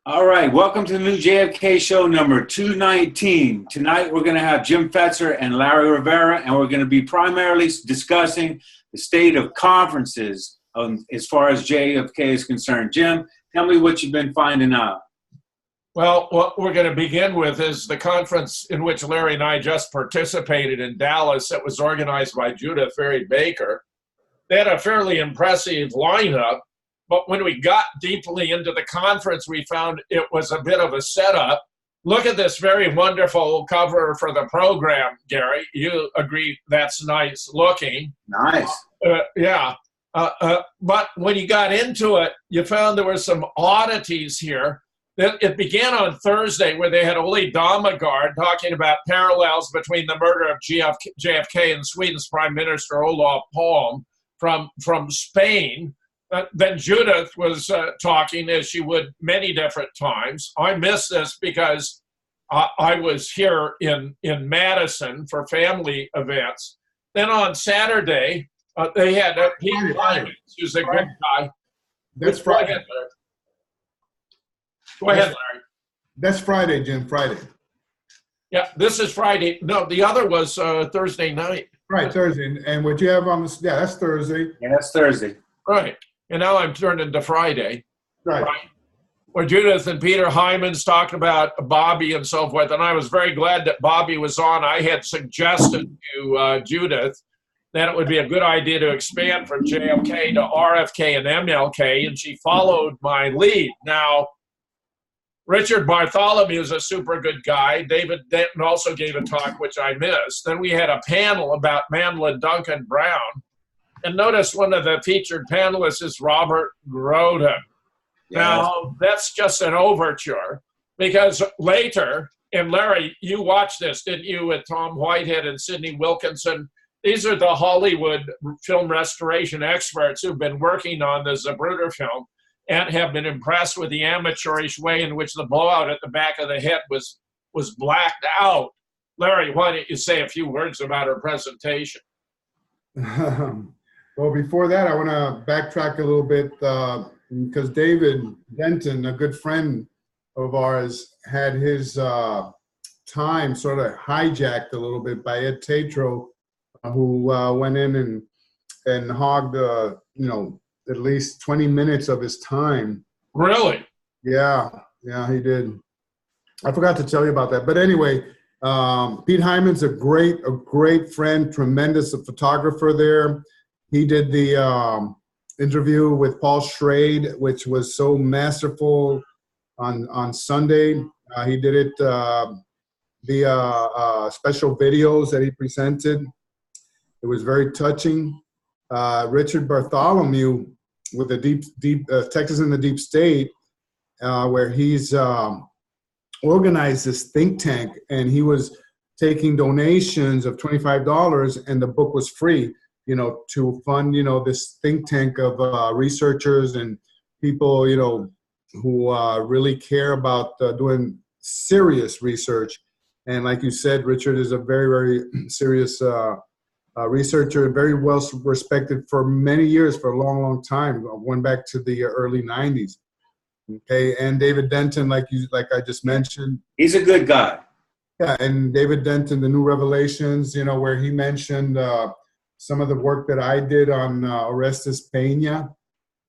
All right, welcome to the new JFK Show number 219. Tonight we're going to have Jim Fetzer and Larry Rivera, and we're going to be primarily discussing the state of conferences as far as JFK is concerned. Jim, tell me what you've been finding out. Well, what we're going to begin with is the conference in which Larry and I just participated in Dallas that was organized by Judith Ferry Baker. They had a fairly impressive lineup. But when we got deeply into the conference, we found it was a bit of a setup. Look at this very wonderful cover for the program, Gary. You agree that's nice looking. Nice. Yeah. But when you got into it, you found there were some oddities here. It began on Thursday where they had Ole Damagard talking about parallels between the murder of JFK and Sweden's Prime Minister Olof Palme from Spain. Then Judith was talking, as she would many different times. I missed this because I was here in Madison for family events. Then on Saturday, they had Pete Hyman, who's a good guy. That's Friday. Go ahead, Larry. That's Friday, Jim, Friday. Yeah, this is Friday. No, the other was Thursday night. Right, Thursday. And what you have on the, yeah, that's Thursday. Yeah, that's Thursday. Right. And now I'm turned into Friday. Right. Where Judith and Peter Hyman's talking about Bobby and so forth. And I was very glad that Bobby was on. I had suggested to Judith that it would be a good idea to expand from JFK to RFK and MLK, and she followed my lead. Now, Richard Bartholomew is a super good guy. David Denton also gave a talk, which I missed. Then we had a panel about Mandela Duncan Brown. And notice one of the featured panelists is Robert Groden. Yes. Now, that's just an overture, because later, and Larry, you watched this, didn't you, with Tom Whitehead and Sidney Wilkinson? These are the Hollywood film restoration experts who've been working on the Zapruder film and have been impressed with the amateurish way in which the blowout at the back of the head was blacked out. Larry, why don't you say a few words about her presentation? Well, before that, I want to backtrack a little bit because David Denton, a good friend of ours, had his time sort of hijacked a little bit by Ed Tatro, who went in and hogged, at least 20 minutes of his time. Really? Yeah, he did. I forgot to tell you about that. But anyway, Pete Hyman's a great friend, tremendous photographer there. He did the interview with Paul Schrade, which was so masterful on Sunday. He did it via special videos that he presented. It was very touching. Richard Bartholomew with the deep Texas in the Deep State, where he's organized this think tank, and he was taking donations of $25, and the book was free, to fund, this think tank of researchers and people, who really care about doing serious research. And like you said, Richard is a very, very serious researcher, very well respected for many years, for a long, long time. Went back to the early 90s. Okay, and David Denton, like I just mentioned, he's a good guy. Yeah, and David Denton, the New Revelations, where he mentioned some of the work that I did on Orestes Pena,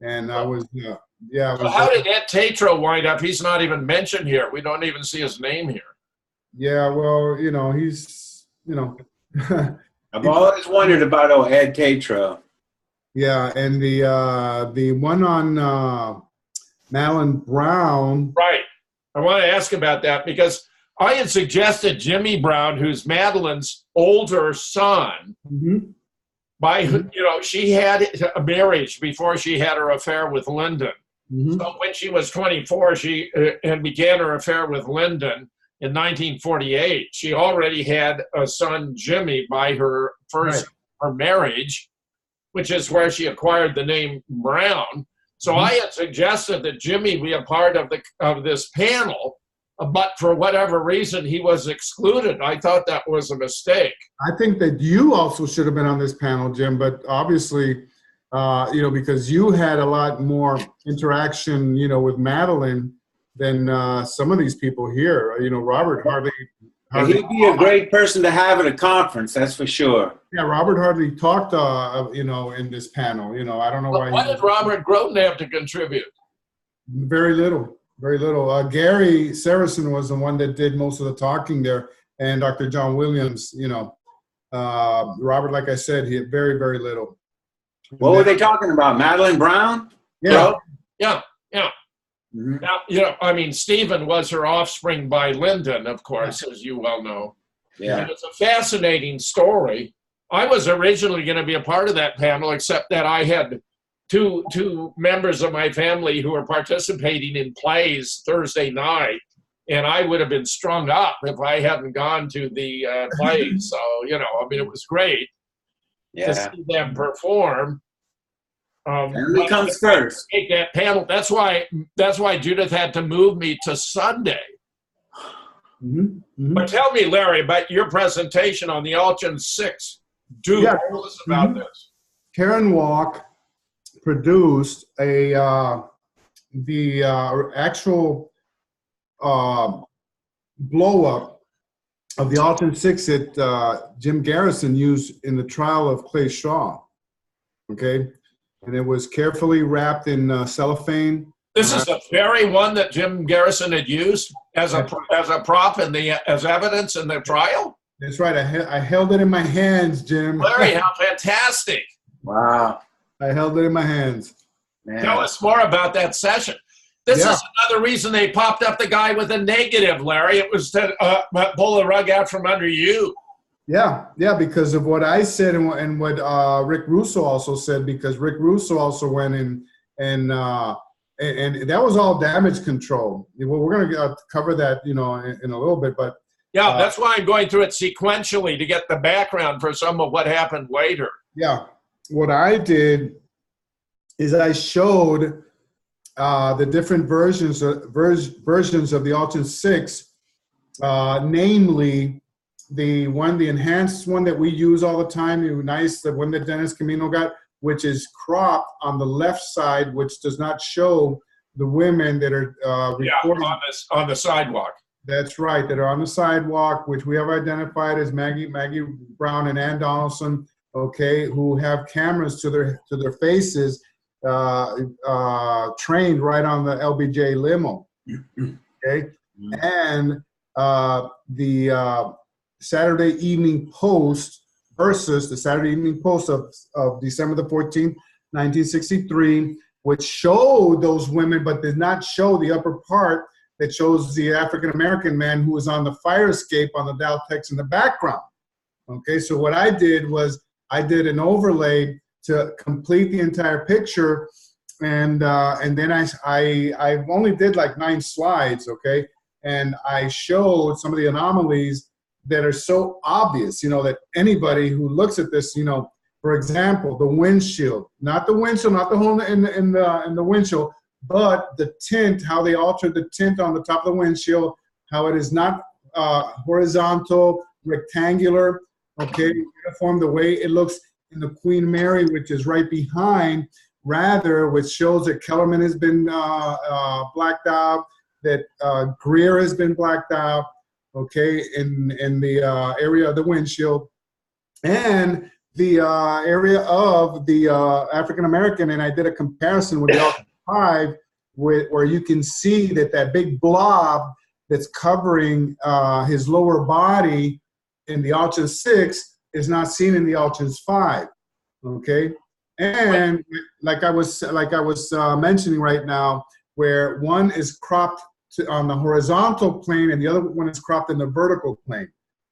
and I was, So how did Ed Tatro wind up? He's not even mentioned here. We don't even see his name here. Yeah, well, he's, I've always wondered about Ed Tatro. Yeah, and the one on Madeline Brown. Right. I want to ask about that because I had suggested Jimmy Brown, who's Madeline's older son. Mm-hmm. She had a marriage before she had her affair with Lyndon. Mm-hmm. So when she was 24, she began her affair with Lyndon in 1948. She already had a son, Jimmy, by her her marriage, which is where she acquired the name Brown. So I had suggested that Jimmy be a part of this panel, but for whatever reason, he was excluded. I thought that was a mistake. I think that you also should have been on this panel, Jim, but obviously, because you had a lot more interaction, with Madeline, than some of these people here. You know, Robert hardly. He'd be a great person to have at a conference, that's for sure. Yeah, Robert hardly talked, you know, in this panel. You know, I don't know why. What did Robert Groten have to contribute? Very little, very little. Gary Saracen was the one that did most of the talking there, and Dr. John Williams. You know, Robert, like I said, he had very, very little. What were they talking about? Madeline Brown? Yeah, yeah. Mm-hmm. Now, you know, I mean, Stephen was her offspring by Lyndon, of course, as you well know. Yeah. And it's a fascinating story. I was originally going to be a part of that panel, except that I had two members of my family who were participating in plays Thursday night, and I would have been strung up if I hadn't gone to the plays. So, you know, I mean, it was great to see them perform. Family comes first. Take that panel. That's why Judith had to move me to Sunday. Mm-hmm. Mm-hmm. But tell me, Larry, about your presentation on the Alchin 6. Tell us about this. Karen Walk produced the actual blow up of the Alchin 6 that Jim Garrison used in the trial of Clay Shaw. Okay. And it was carefully wrapped in cellophane. This is the very one that Jim Garrison had used as a prop as evidence in the trial? That's right. I held it in my hands, Jim. Larry, how fantastic. Wow. I held it in my hands. Man. Tell us more about that session. This is another reason they popped up the guy with a negative, Larry. It was to pull the rug out from under you. Yeah, because of what I said and what Rick Russo also said, because Rick Russo also went in and that was all damage control. Well, we're going to cover that, you know, in a little bit, but yeah, that's why I'm going through it sequentially to get the background for some of what happened later. Yeah, what I did is I showed the different versions of the Alchin 6, namely the enhanced one that we use all the time, the one that Dennis Camino got, which is cropped on the left side, which does not show the women that are recording. On the sidewalk. That's right, that are on the sidewalk, which we have identified as Maggie Brown and Ann Donaldson, okay, who have cameras to their faces, trained right on the LBJ limo, okay, and the Saturday Evening Post versus the Saturday Evening Post of December the 14th, 1963, which showed those women, but did not show the upper part that shows the African-American man who was on the fire escape on the Dow Tex in the background. Okay, so what I did was I did an overlay to complete the entire picture, and then I only did like 9 slides, okay, and I showed some of the anomalies that are so obvious, you know, that anybody who looks at this, you know, for example, the windshield, not the hole in the windshield, but the tint, how they altered the tint on the top of the windshield, how it is not horizontal, rectangular, okay, uniform, the way it looks in the Queen Mary, which is right behind, rather, which shows that Kellerman has been blacked out, that Greer has been blacked out, okay, in the area of the windshield, and the area of the African American, and I did a comparison with the Alchin 5, where you can see that big blob that's covering his lower body in the Alchin 6 is not seen in the Alchin 5, okay, and like I was mentioning right now, where one is cropped on the horizontal plane and the other one is cropped in the vertical plane,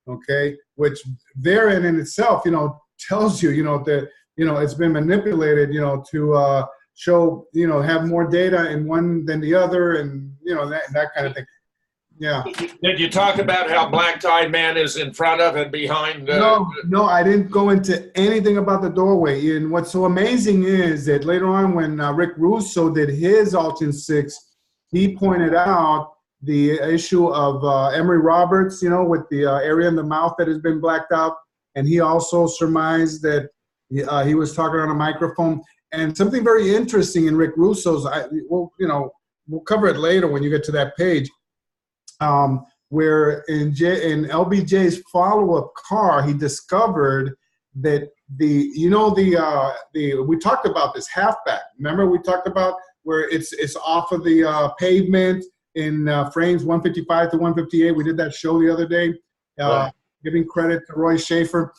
okay, which therein in itself, you know, tells you, you know, that, you know, it's been manipulated, you know, to show, you know, have more data in one than the other, and, you know, that kind of thing. Yeah. Did you talk about how Black Tie Man is in front of and behind? No, I didn't go into anything about the doorway. And what's so amazing is that later on when Rick Russo did his Alchin 6, he pointed out the issue of Emory Roberts, you know, with the area in the mouth that has been blacked out. And he also surmised that he was talking on a microphone. And something very interesting in Rick Russo's, you know, we'll cover it later when you get to that page. Where in LBJ's follow-up car, he discovered that we talked about this halfback. Remember we talked about where it's off of the pavement in frames 155 to 158. We did that show the other day, Right. giving credit to Roy Schaefer.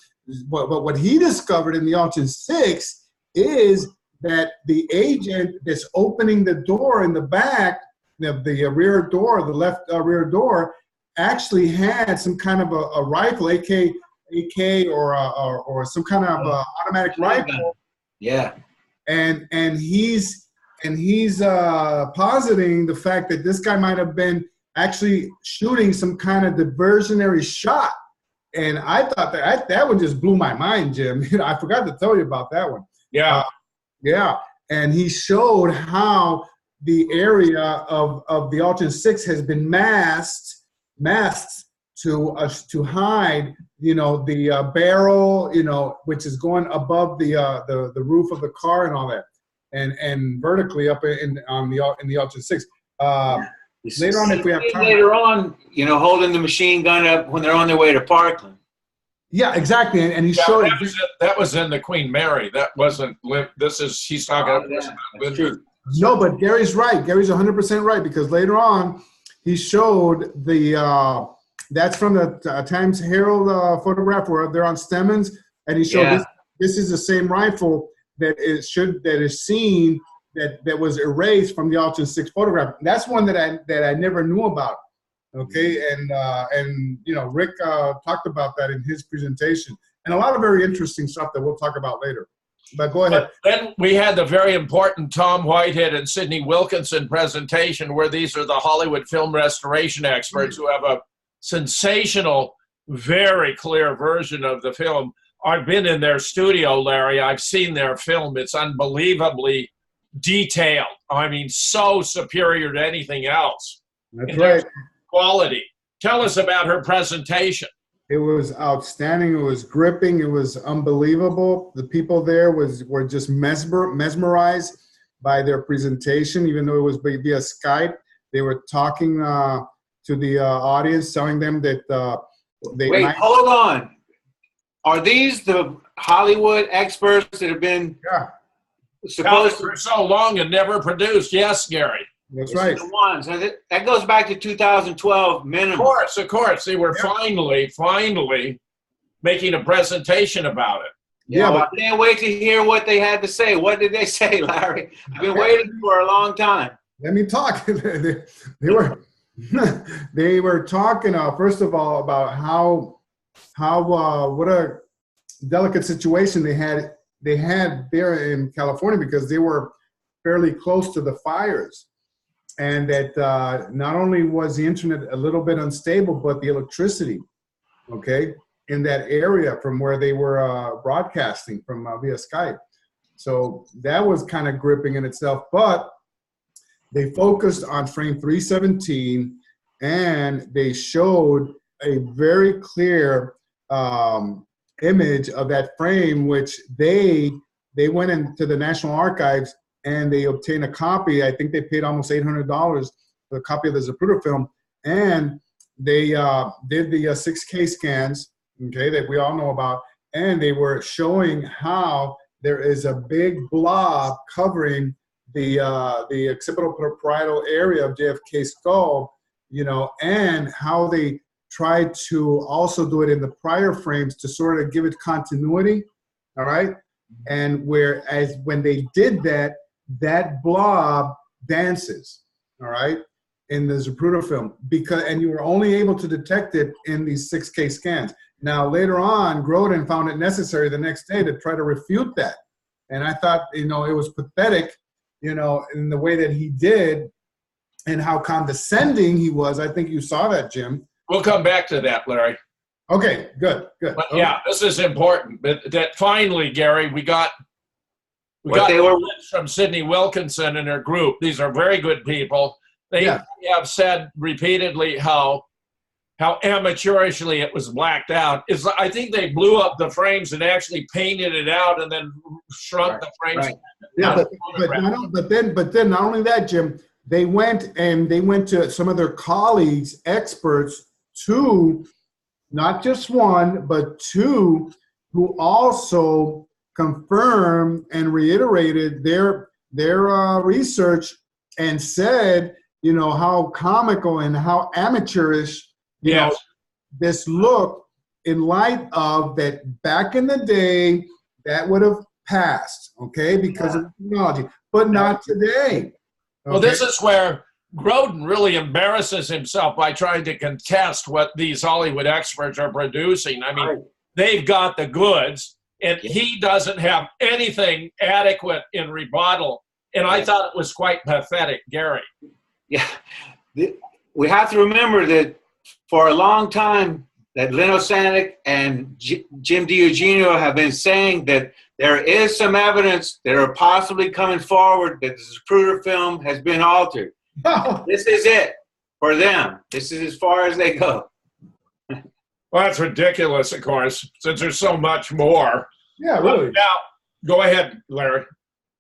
But what he discovered in the Auction 6 is that the agent that's opening the door in the back, the rear door, the left rear door, actually had some kind of a rifle, AK or some kind of automatic rifle. Yeah. And he's positing the fact that this guy might have been actually shooting some kind of diversionary shot. And I thought that one just blew my mind, Jim. I forgot to tell you about that one. Yeah. Yeah. And he showed how the area of the Auction 6 has been masked to hide, the barrel, which is going above the roof of the car and all that, and vertically up in the Auction 6. Later on, if we have time. Later on, holding the machine gun up when they're on their way to Parkland. Yeah, exactly. And he showed that was in the Queen Mary. That wasn't. He's talking about. That's true. No, but Gary's right. Gary's 100% right, because later on he showed that's from the Times Herald photograph where they're on Stemmons, and he showed this is the same rifle that is seen that was erased from the Auction 6 photograph. That's one that I never knew about. Okay, and Rick talked about that in his presentation, and a lot of very interesting stuff that we'll talk about later. But go ahead. But then we had the very important Tom Whitehead and Sidney Wilkinson presentation, where these are the Hollywood film restoration experts who have a sensational, very clear version of the film. I've been in their studio, Larry. I've seen their film. It's unbelievably detailed. I mean, so superior to anything else. That's right. Quality. Tell us about her presentation. It was outstanding. It was gripping. It was unbelievable. The people there were just mesmerized by their presentation, even though it was via Skype. They were talking to the audience, telling them that they Wait, hold on. Are these the Hollywood experts that have been supposed for so long and never produced? Yes, Gary. That's right. The ones. That goes back to 2012 minimum. Of course. They were finally making a presentation about it. Yeah, but I can't wait to hear what they had to say. What did they say, Larry? I've been waiting for a long time. Let me talk. They were talking first of all about how what a delicate situation they had there in California, because they were fairly close to the fires. And that not only was the internet a little bit unstable, but the electricity, in that area from where they were broadcasting from via Skype. So that was kind of gripping in itself. But they focused on frame 317, and they showed a very clear image of that frame, which they went into the National Archives and they obtained a copy. I think they paid almost $800 for a copy of the Zapruder film. And they did the 6K scans, that we all know about. And they were showing how there is a big blob covering the occipital parietal area of JFK's skull, and how they tried to also do it in the prior frames to sort of give it continuity, all right? And whereas when they did that, that blob dances, all right, in the Zapruder film, and you were only able to detect it in these 6K scans. Now, later on, Grodin found it necessary the next day to try to refute that. And I thought, it was pathetic, in the way that he did and how condescending he was. I think you saw that, Jim. We'll come back to that, Larry. Okay, good. But yeah, this is important. That finally, Gary, we got from Sidney Wilkinson and her group. These are very good people. They have said repeatedly how amateurishly it was blacked out. I think they blew up the frames and actually painted it out and then shrunk the frames. Right. Yeah, but then not only that, Jim, they went to some of their colleagues, experts, two, not just one, but two, who also confirmed and reiterated their research and said, how comical and how amateurish, Yes. this looked in light of that back in the day, that would have passed, okay, because of technology, but not today. Well, this is where Grodin really embarrasses himself by trying to contest what these Hollywood experts are producing. I mean, they've got the goods, and he doesn't have anything adequate in rebuttal. And I thought it was quite pathetic, Gary. Yeah. We have to remember that for a long time, that Lino Sanek and Jim DiEugenio have been saying that there is some evidence that are possibly coming forward that the Zapruder film has been altered. This is it for them. This is as far as they go. Well, that's ridiculous, of course, since there's so much more. Yeah, really. Now, go ahead, Larry.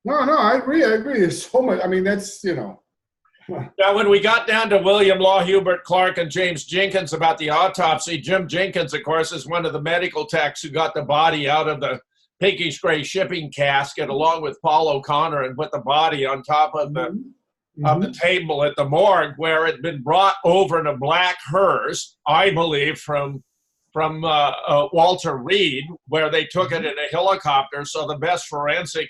No, I agree. There's so much. I mean, that's, Now, when we got down to William Law, Hubert Clark, and James Jenkins about the autopsy, Jim Jenkins, of course, is one of the medical techs who got the body out of the pinkish gray shipping casket along with Paul O'Connor and put the body on top of the table at the morgue, where it had been brought over in a black hearse, I believe, from Walter Reed, where they took it in a helicopter so the best forensic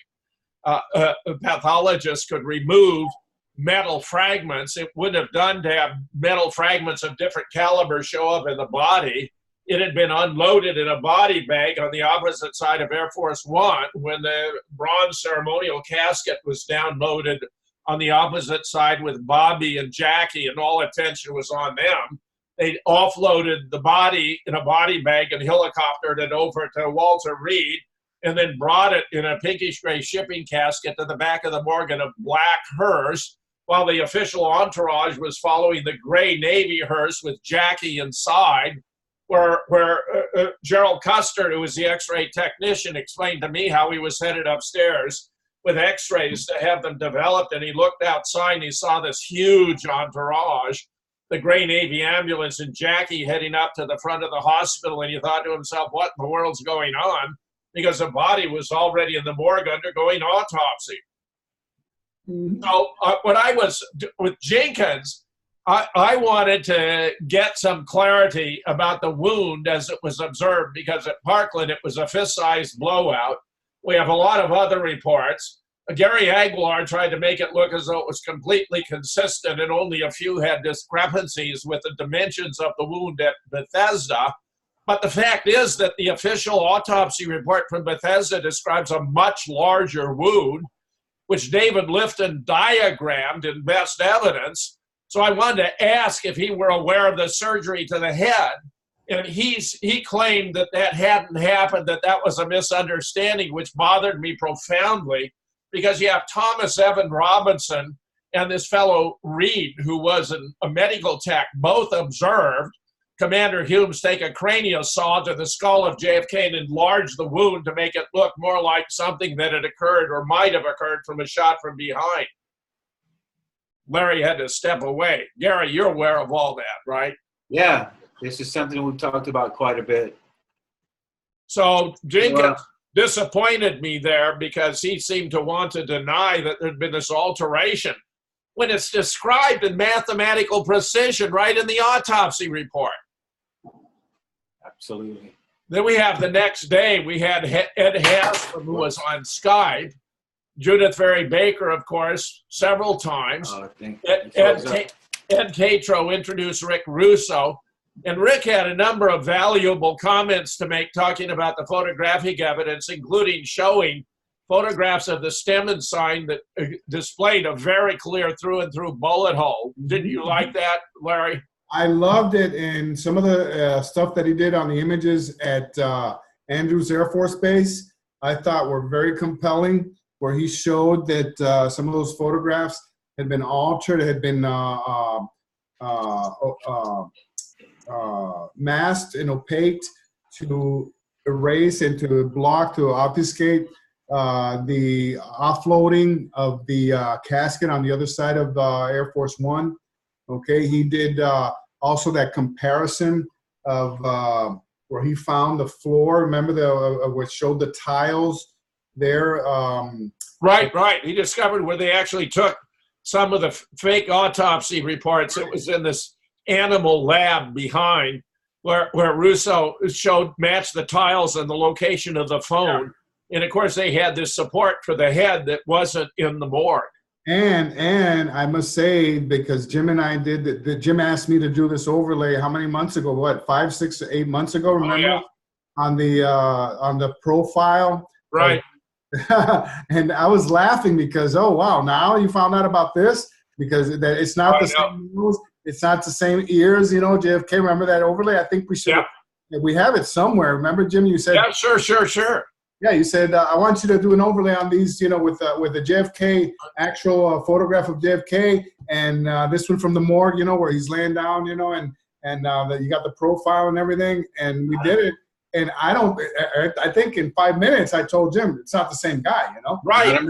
pathologist could remove metal fragments. It wouldn't have done to have metal fragments of different calibers show up in the body. It had been unloaded in a body bag on the opposite side of Air Force One when the bronze ceremonial casket was downloaded on the opposite side with Bobby and Jackie, and all attention was on them. They offloaded the body in a body bag and helicoptered it over to Walter Reed, and then brought it in a pinkish gray shipping casket to the back of the morgue in a black hearse, while the official entourage was following the gray Navy hearse with Jackie inside, where Gerald Custer, who was the x-ray technician, explained to me how he was headed upstairs with x-rays to have them developed, and he looked outside and he saw this huge entourage, the gray Navy ambulance, and Jackie heading up to the front of the hospital, and he thought to himself, what in the world's going on? Because the body was already in the morgue undergoing autopsy. So when I was with Jenkins, I wanted to get some clarity about the wound as it was observed, because at Parkland it was a fist-sized blowout. We have a lot of other reports. Gary Aguilar tried to make it look as though it was completely consistent and only a few had discrepancies with the dimensions of the wound at Bethesda. But the fact is that the official autopsy report from Bethesda describes a much larger wound, which David Lifton diagrammed in best evidence. So I wanted to ask if he were aware of the surgery to the head. And he claimed that hadn't happened, that was a misunderstanding, which bothered me profoundly, because you have Thomas Evan Robinson and this fellow Reed, who was a medical tech, both observed Commander Humes take a cranial saw to the skull of JFK and enlarge the wound to make it look more like something that had occurred or might have occurred from a shot from behind. Larry had to step away. Gary, you're aware of all that, right? Yeah, this is something we've talked about quite a bit. So Jenkins disappointed me there because he seemed to want to deny that there'd been this alteration when it's described in mathematical precision right in the autopsy report. Absolutely. Then we have the next day, we had Ed Haslam, who was on Skype, Judith Very Baker, of course, several times. Ed Tatro introduced Rick Russo, and Rick had a number of valuable comments to make talking about the photographic evidence, including showing photographs of the Stemmen sign that displayed a very clear through and through bullet hole. Didn't you like that, Larry? I loved it, and some of the stuff that he did on the images at Andrews Air Force Base, I thought were very compelling, where he showed that some of those photographs had been altered, had been masked and opaqued to erase and to block, to obfuscate the offloading of the casket on the other side of Air Force One. Okay, he did also that comparison of where he found the floor. Remember where it showed the tiles there? Right. He discovered where they actually took some of the fake autopsy reports. It was in this animal lab behind where Russo matched the tiles and the location of the phone. Yeah. And of course, they had this support for the head that wasn't in the morgue. And I must say, because Jim and I Jim asked me to do this overlay how many months ago? What, 5, 6, 8 months ago? Remember? On the profile. Right. And I was laughing because, oh wow, now you found out about this, because it's not the same nose, it's not the same ears. JFK. Remember that overlay? I think we should. Yeah. We have it somewhere. Remember, Jim? You said. Yeah, sure. Yeah, you said I want you to do an overlay on these, with the JFK actual photograph of JFK, and this one from the morgue, where he's laying down, and you got the profile and everything, and we did it. And I think in 5 minutes I told Jim it's not the same guy, Right.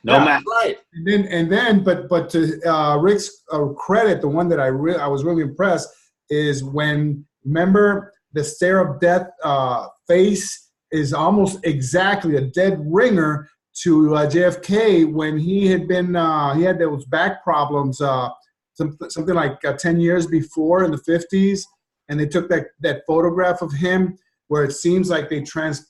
No match. Right. And then, but to Rick's credit, the one that I was really impressed is when, remember, the stare of death face is almost exactly a dead ringer to JFK when he had been he had those back problems something like 10 years before in the 50s, and they took that photograph of him where it seems like they transposed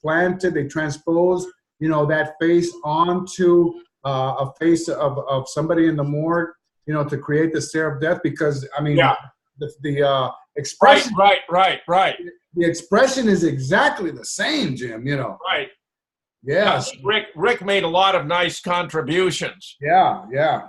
that face onto a face of somebody in the morgue, to create the stare of death, because the expression. Right. The expression is exactly the same, Jim, Right. Yes. Rick made a lot of nice contributions. Yeah.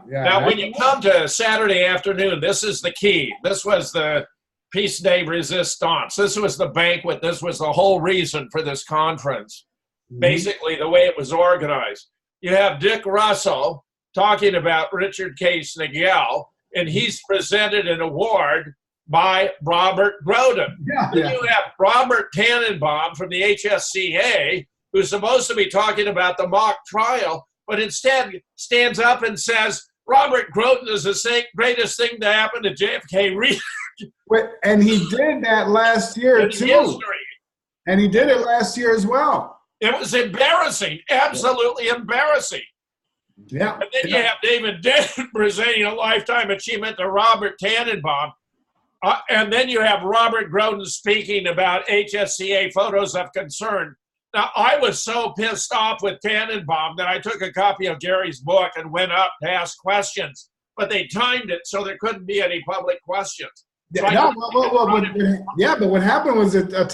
Now, when you come to Saturday afternoon, this is the key. This was the Piece de Resistance. This was the banquet. This was the whole reason for this conference. Mm-hmm. Basically, the way it was organized. You have Dick Russell talking about Richard K. Snigel, and he's presented an award by Robert Groden. Then you have Robert Tannenbaum from the HSCA, who's supposed to be talking about the mock trial, but instead stands up and says, Robert Groden is the greatest thing to happen to JFK. And he did that last year, too. History. And he did it last year as well. It was embarrassing, absolutely embarrassing. Yeah. And then you have David Dent presenting a lifetime achievement to Robert Tannenbaum. And then you have Robert Groden speaking about HSCA photos of concern. Now, I was so pissed off with Tannenbaum that I took a copy of Gary's book and went up to ask questions. But they timed it so there couldn't be any public questions. So but what happened was that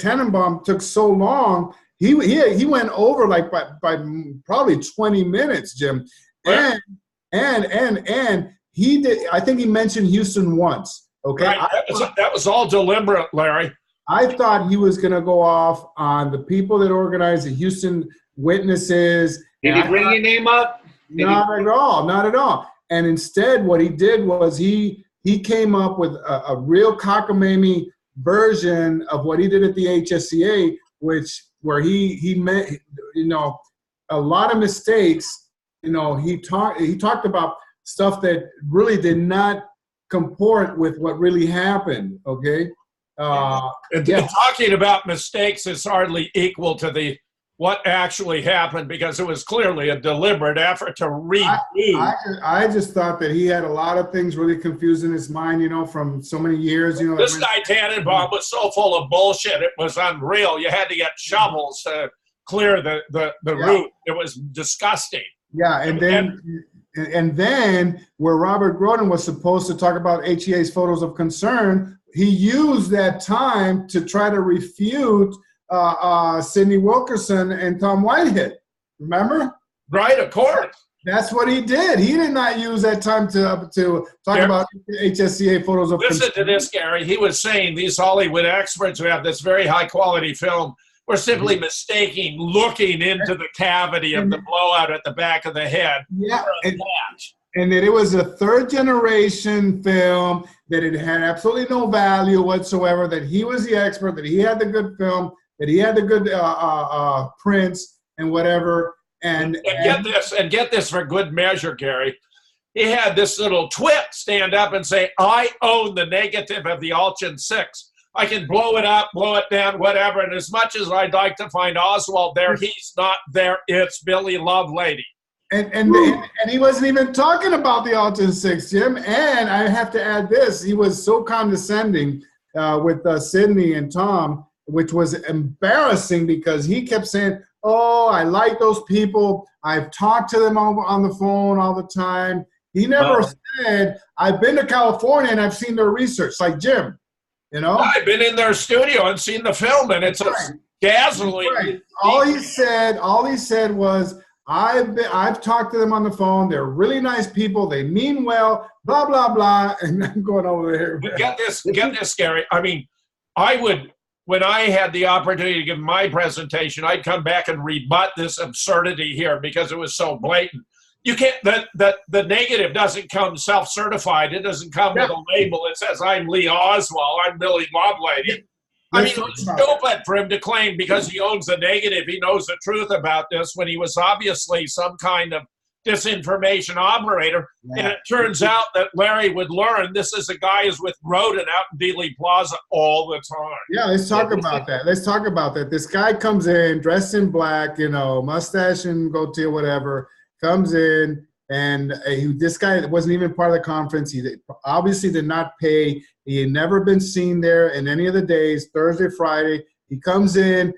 Tannenbaum took so long. He went over like by probably 20 minutes, Jim. Right. And he did. I think he mentioned Houston once. Okay, right. That was all deliberate, Larry. I thought he was going to go off on the people that organized the Houston witnesses. Did he bring your name up? Not at all. And instead, what he did was he came up with a real cockamamie version of what he did at the HSCA, where he made a lot of mistakes. He talked about stuff that really did not comport with what really happened. Okay. Talking about mistakes is hardly equal to what actually happened, because it was clearly a deliberate effort to redo. I just thought that he had a lot of things really confused in his mind, from so many years. This guy Tannenbaum was so full of bullshit, it was unreal. You had to get shovels to clear the route. It was disgusting. Yeah, and then where Robert Groden was supposed to talk about HEA's photos of concern, he used that time to try to refute Sidney Wilkerson and Tom Whitehead. Remember? Right, of course. That's what he did. He did not use that time to talk about HSCA photos of concern. Listen to this, Gary. He was saying these Hollywood experts who have this very high-quality film were simply mistaking looking into the cavity of the blowout at the back of the head. Yeah, and that it was a third-generation film, that it had absolutely no value whatsoever, that he was the expert, that he had the good film, that he had the good prints, and whatever. And get this for good measure, Gary. He had this little twit stand up and say, I own the negative of the Altgen 6. I can blow it up, blow it down, whatever. And as much as I'd like to find Oswald there, he's not there. It's Billy Lovelady. And he wasn't even talking about the Altgen 6, Jim. And I have to add this. He was so condescending with Sydney and Tom, which was embarrassing because he kept saying, oh, I like those people. I've talked to them on the phone all the time. He never said, I've been to California and I've seen their research, like Jim, you know? I've been in their studio and seen the film, and it's dazzling. Right. All he said was, I've talked to them on the phone. They're really nice people. They mean well, blah, blah, blah. And I'm going over here. Get this, Gary. I mean, when I had the opportunity to give my presentation, I'd come back and rebut this absurdity here because it was so blatant. You can't, the negative doesn't come self-certified. It doesn't come with a label. It says, I'm Lee Oswald, I'm Billy Lovelady. I mean, it's stupid for him to claim because he owns the negative, he knows the truth about this when he was obviously some kind of disinformation operator. Yeah. And it turns out that Larry would learn this is a guy who's with Groden out in Dealey Plaza all the time. Yeah, let's talk about that. Let's talk about that. This guy comes in dressed in black, you know, mustache and goatee or whatever, comes in, and this guy wasn't even part of the conference. He obviously did not pay. He had never been seen there in any of the days, Thursday, Friday. He comes in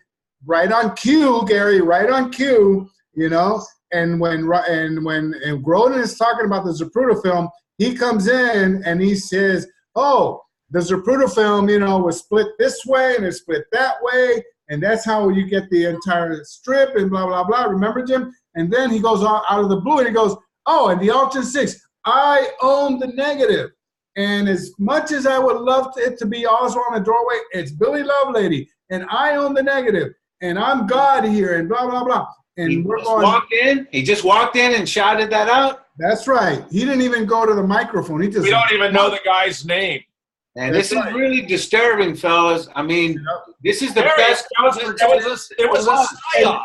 right on cue, Gary, right on cue, you know. And when Groden is talking about the Zapruder film, he comes in and he says, oh, the Zapruder film, you know, was split this way and it's split that way, and that's how you get the entire strip and blah, blah, blah. Remember, Jim? And then he goes out of the blue and he goes, oh, and the Altgen 6, I own the negative. And as much as I would love it to be Oswald in the doorway, it's Billy Lovelady, and I own the negative, and I'm God here, and blah, blah, blah. And he just walked in and shouted that out? That's right. He didn't even go to the microphone. We don't even know the guy's name. And this is really disturbing, fellas. I mean, this is the best conference. It was a psyop.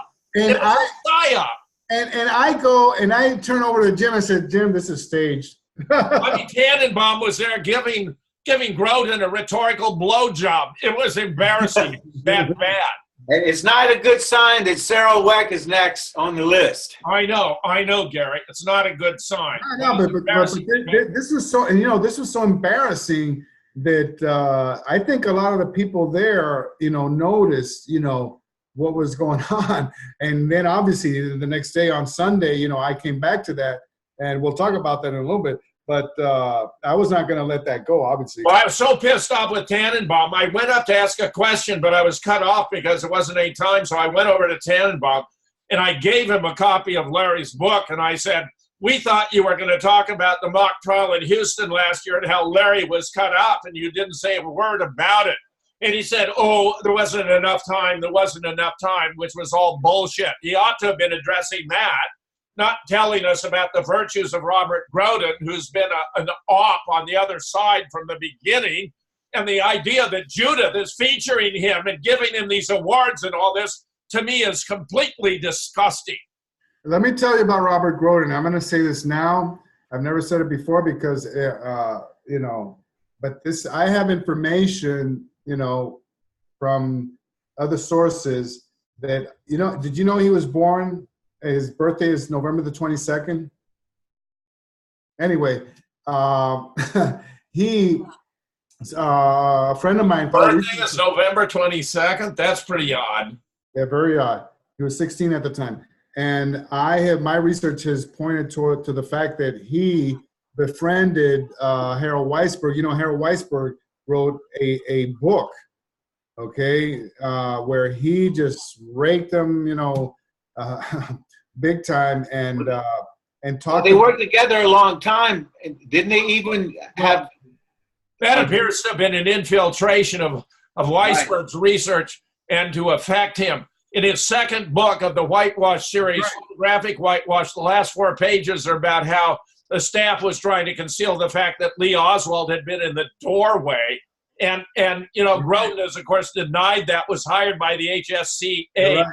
And I go and I turn over to Jim and said, Jim, this is staged. I mean, Tannenbaum was there giving Groden a rhetorical blowjob. It was embarrassing, that bad. And it's not a good sign that Sarah Weck is next on the list. I know, Gary. It's not a good sign. I know, but this was so, and you know, this was so embarrassing that I think a lot of the people there, you know, noticed, you know, what was going on. And then obviously the next day on Sunday, you know, I came back to that, and we'll talk about that in a little bit. But I was not going to let that go, obviously. Well, I was so pissed off with Tannenbaum. I went up to ask a question, but I was cut off because it wasn't any time. So I went over to Tannenbaum, and I gave him a copy of Larry's book. And I said, we thought you were going to talk about the mock trial in Houston last year and how Larry was cut off, and you didn't say a word about it. And he said, oh, there wasn't enough time. There wasn't enough time, which was all bullshit. He ought to have been addressing that, not telling us about the virtues of Robert Groden, who's been an op on the other side from the beginning, and the idea that Judith is featuring him and giving him these awards and all this, to me, is completely disgusting. Let me tell you about Robert Groden. I'm going to say this now. I've never said it before because, you know, but this, I have information, you know, from other sources that, you know, did you know he was born? His birthday is November the 22nd. Anyway, he, a friend of mine. Birthday is November 22nd? That's pretty odd. Yeah, very odd. He was 16 at the time. And my research has pointed to the fact that he befriended Harold Weisberg. You know, Harold Weisberg wrote a book, okay, where he just raked them, you know, big time, and talked. Well, they worked together a long time. Didn't they even have? That appears to have been an infiltration of Weisberg's research and to affect him. In his second book of the Whitewash series, Photographic Whitewash, the last 4 pages are about how the staff was trying to conceal the fact that Lee Oswald had been in the doorway. And you know, Groden has, of course, denied that, was hired by the HSCA.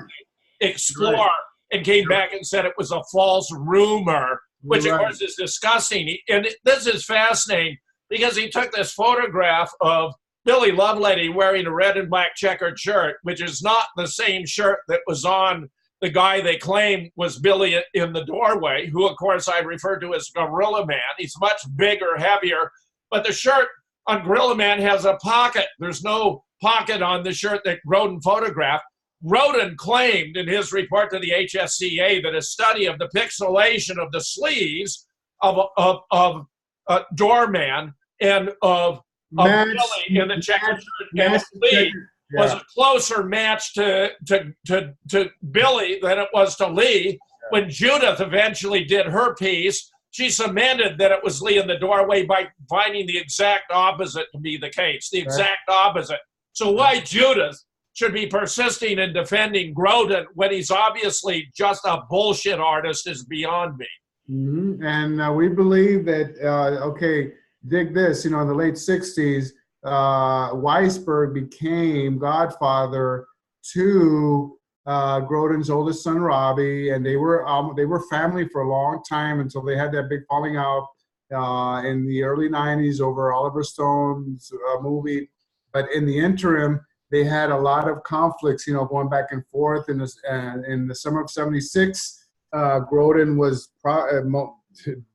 explore and came back and said it was a false rumor, which of course is disgusting. And this is fascinating because he took this photograph of Billy Lovelady wearing a red and black checkered shirt, which is not the same shirt that was on the guy they claim was Billy in the doorway, who of course I refer to as Gorilla Man. He's much bigger, heavier, but the shirt on Gorilla Man has a pocket. There's no pocket on the shirt that Grodin photographed. Grodin claimed in his report to the HSCA that a study of the pixelation of the sleeves of Doorman and of Billy in the checkered shirt and the sleeve was a closer match to Billy than it was to Lee. When Judith eventually did her piece, she cemented that it was Lee in the doorway by finding the exact opposite to be the case, the exact opposite. So why Judith should be persisting in defending Grodin when he's obviously just a bullshit artist is beyond me. Mm-hmm. And we believe that, okay, dig this, in the late 60s, Weisberg became godfather to Grodin's oldest son, Robbie, and they were family for a long time until they had that big falling out in the early 90s over Oliver Stone's movie. But in the interim, they had a lot of conflicts, going back and forth. In the summer of '76, Grodin was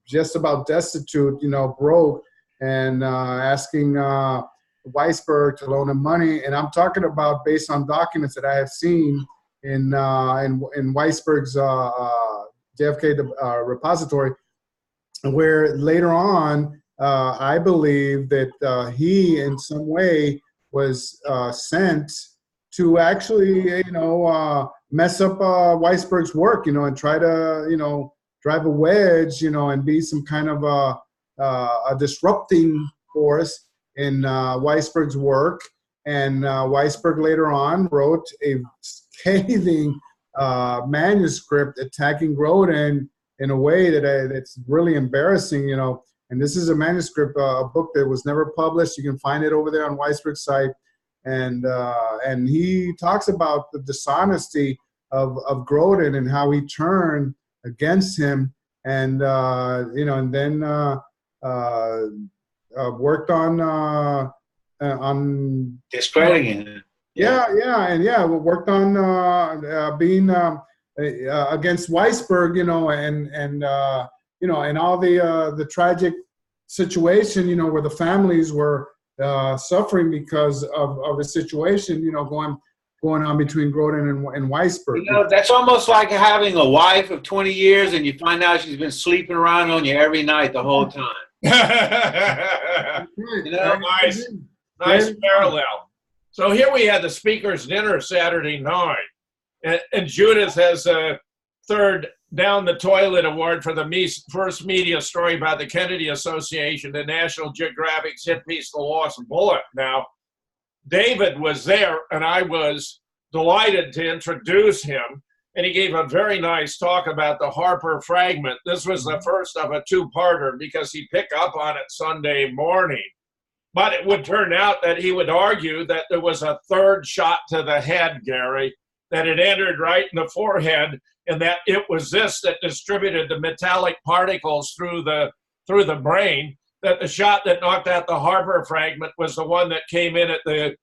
just about destitute, broke, and asking Weisberg to loan him money. And I'm talking about based on documents that I have seen in Weisberg's JFK repository, where later on, I believe that he in some way was sent to actually, mess up Weisberg's work, and try to, drive a wedge, and be some kind of a disrupting force in Weisberg's work. And Weisberg later on wrote a scathing manuscript attacking Grodin in a way that's really embarrassing, And this is a manuscript, a book that was never published. You can find it over there on Weisberg's site. And he talks about the dishonesty of Grodin and how he turned against him, and and then worked on discrediting him. Worked on being against Weisberg, and all the tragic situation, where the families were suffering because of the situation, going on between Grodin and Weisberg. That's almost like having a wife of 20 years and you find out she's been sleeping around on you every night the whole time. Nice parallel. So here we had the speaker's dinner Saturday night, and Judith has a third down the toilet award for the first media story about the Kennedy Association, the National Geographic's hit piece, The Lost Bullet. Now, David was there, and I was delighted to introduce him, and he gave a very nice talk about the Harper fragment. This was the first of a two-parter because he picked up on it Sunday morning. But it would turn out that he would argue that there was a third shot to the head, Gary, that it entered right in the forehead, and that it was this that distributed the metallic particles through the brain, that the shot that knocked out the Harper fragment was the one that came in at the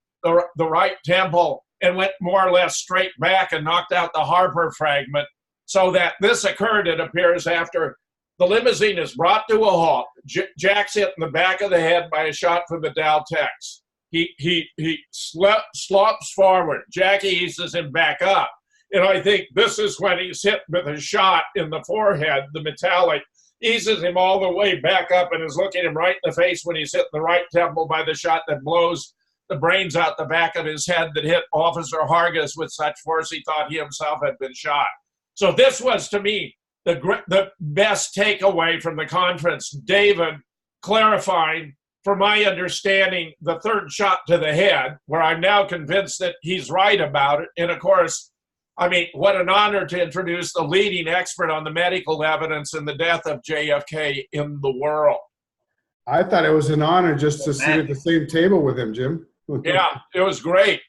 right temple and went more or less straight back and knocked out the Harper fragment. So that this occurred, it appears, after the limousine is brought to a halt. Jack's hit in the back of the head by a shot from the Dow Tex. He slops forward. Jackie eases him back up. And I think this is when he's hit with a shot in the forehead, the metallic, eases him all the way back up and is looking him right in the face when he's hit the right temple by the shot that blows the brains out the back of his head that hit Officer Hargis with such force he thought he himself had been shot. So this was, to me, the best takeaway from the conference. David clarifying, from my understanding, the third shot to the head, where I'm now convinced that he's right about it. And of course, I mean, what an honor to introduce the leading expert on the medical evidence in the death of JFK in the world. I thought it was an honor just to sit at the same table with him, Jim. Yeah, it was great.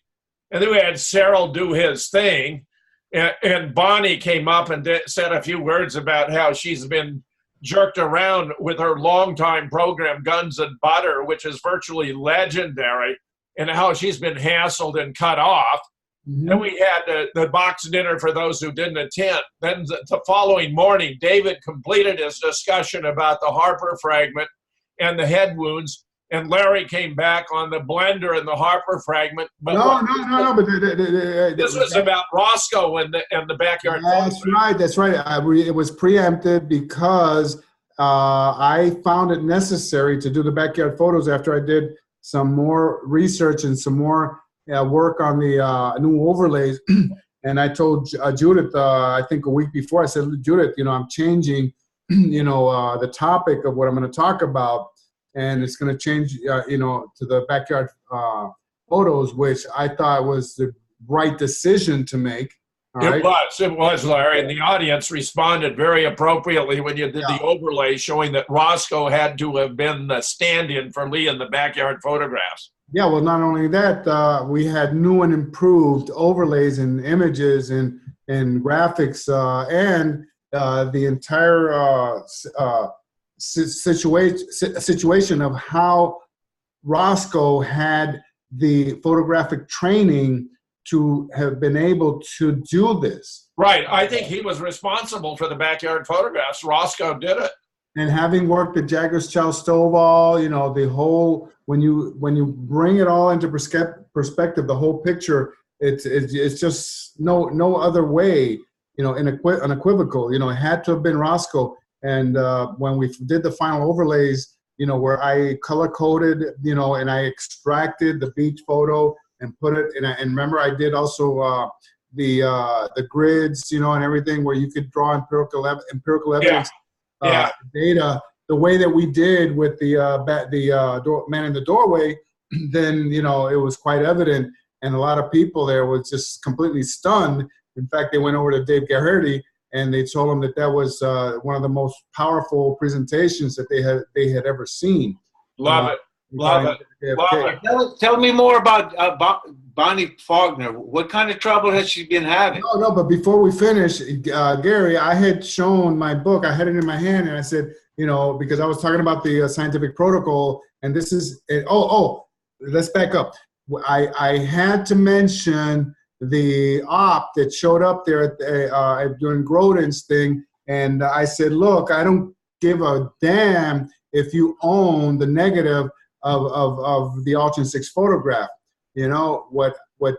And then we had Cyril do his thing. And Bonnie came up and said a few words about how she's been jerked around with her longtime program, Guns and Butter, which is virtually legendary, and how she's been hassled and cut off. Mhm. Then we had the box dinner for those who didn't attend. Then the following morning, David completed his discussion about the Harper fragment and the head wounds, and Larry came back on the blender and the Harper fragment. But No. But this was about Roscoe and the backyard. That's right. It was preempted because I found it necessary to do the backyard photos after I did some more research and some more work on the new overlays. And I told Judith, I think a week before, I said, Judith, I'm changing, the topic of what I'm going to talk about. And it's going to change, to the backyard photos, which I thought was the right decision to make. It was, Larry, and the audience responded very appropriately when you did the overlay, showing that Roscoe had to have been the stand-in for Lee in the backyard photographs. Yeah, well, not only that, we had new and improved overlays and images and graphics and the entire situation of how Roscoe had the photographic training to have been able to do this. Right. I think he was responsible for the backyard photographs. Roscoe did it. And having worked at Jaggers Chow Stovall, the whole, when you bring it all into perspective, the whole picture, it's just no other way, unequivocal. It had to have been Roscoe. And when we did the final overlays, where I color coded, and I extracted the beach photo and put it in, and remember I did also the grids, and everything where you could draw empirical evidence. Data the way that we did with the man in the doorway, then it was quite evident, and a lot of people there was just completely stunned. In fact, they went over to Dave Garrity and they told him that was one of the most powerful presentations that they had ever seen. Love it. Tell me more about Bonnie Faulkner. What kind of trouble has she been having? No, but before we finish, Gary, I had shown my book. I had it in my hand, and I said, because I was talking about the scientific protocol, and this is, let's back up. I had to mention the op that showed up there during Grodin's thing, and I said, look, I don't give a damn if you own the negative of the Altrin 6 photograph. What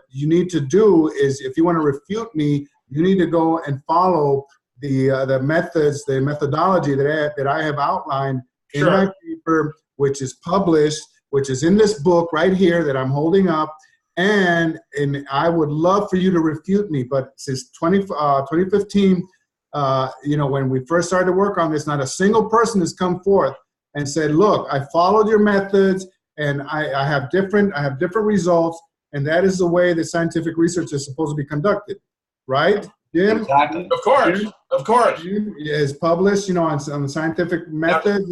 you need to do is, if you want to refute me, you need to go and follow the methods, the methodology that I have outlined in my paper, which is published, which is in this book right here that I'm holding up. And I would love for you to refute me, but since 2015, when we first started to work on this, not a single person has come forth and said, look, I followed your methods, and I have different results, and that is the way that scientific research is supposed to be conducted, right, Jim? Exactly. Of course. Jim is published, on the scientific method.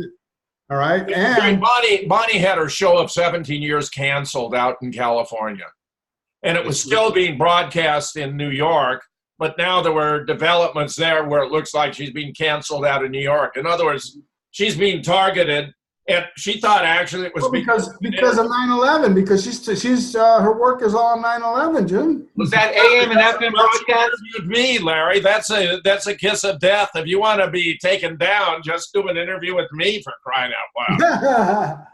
All right. And Bonnie had her show of 17 years canceled out in California, and it was still being broadcast in New York. But now there were developments there where it looks like she's being canceled out of New York. In other words, she's being targeted, and she thought actually it was because of 9/11. Because she's her work is all on 9/11. Jim, was that AM and FM broadcast? Interviewed me, Larry. That's a kiss of death. If you want to be taken down, just do an interview with me, for crying out loud.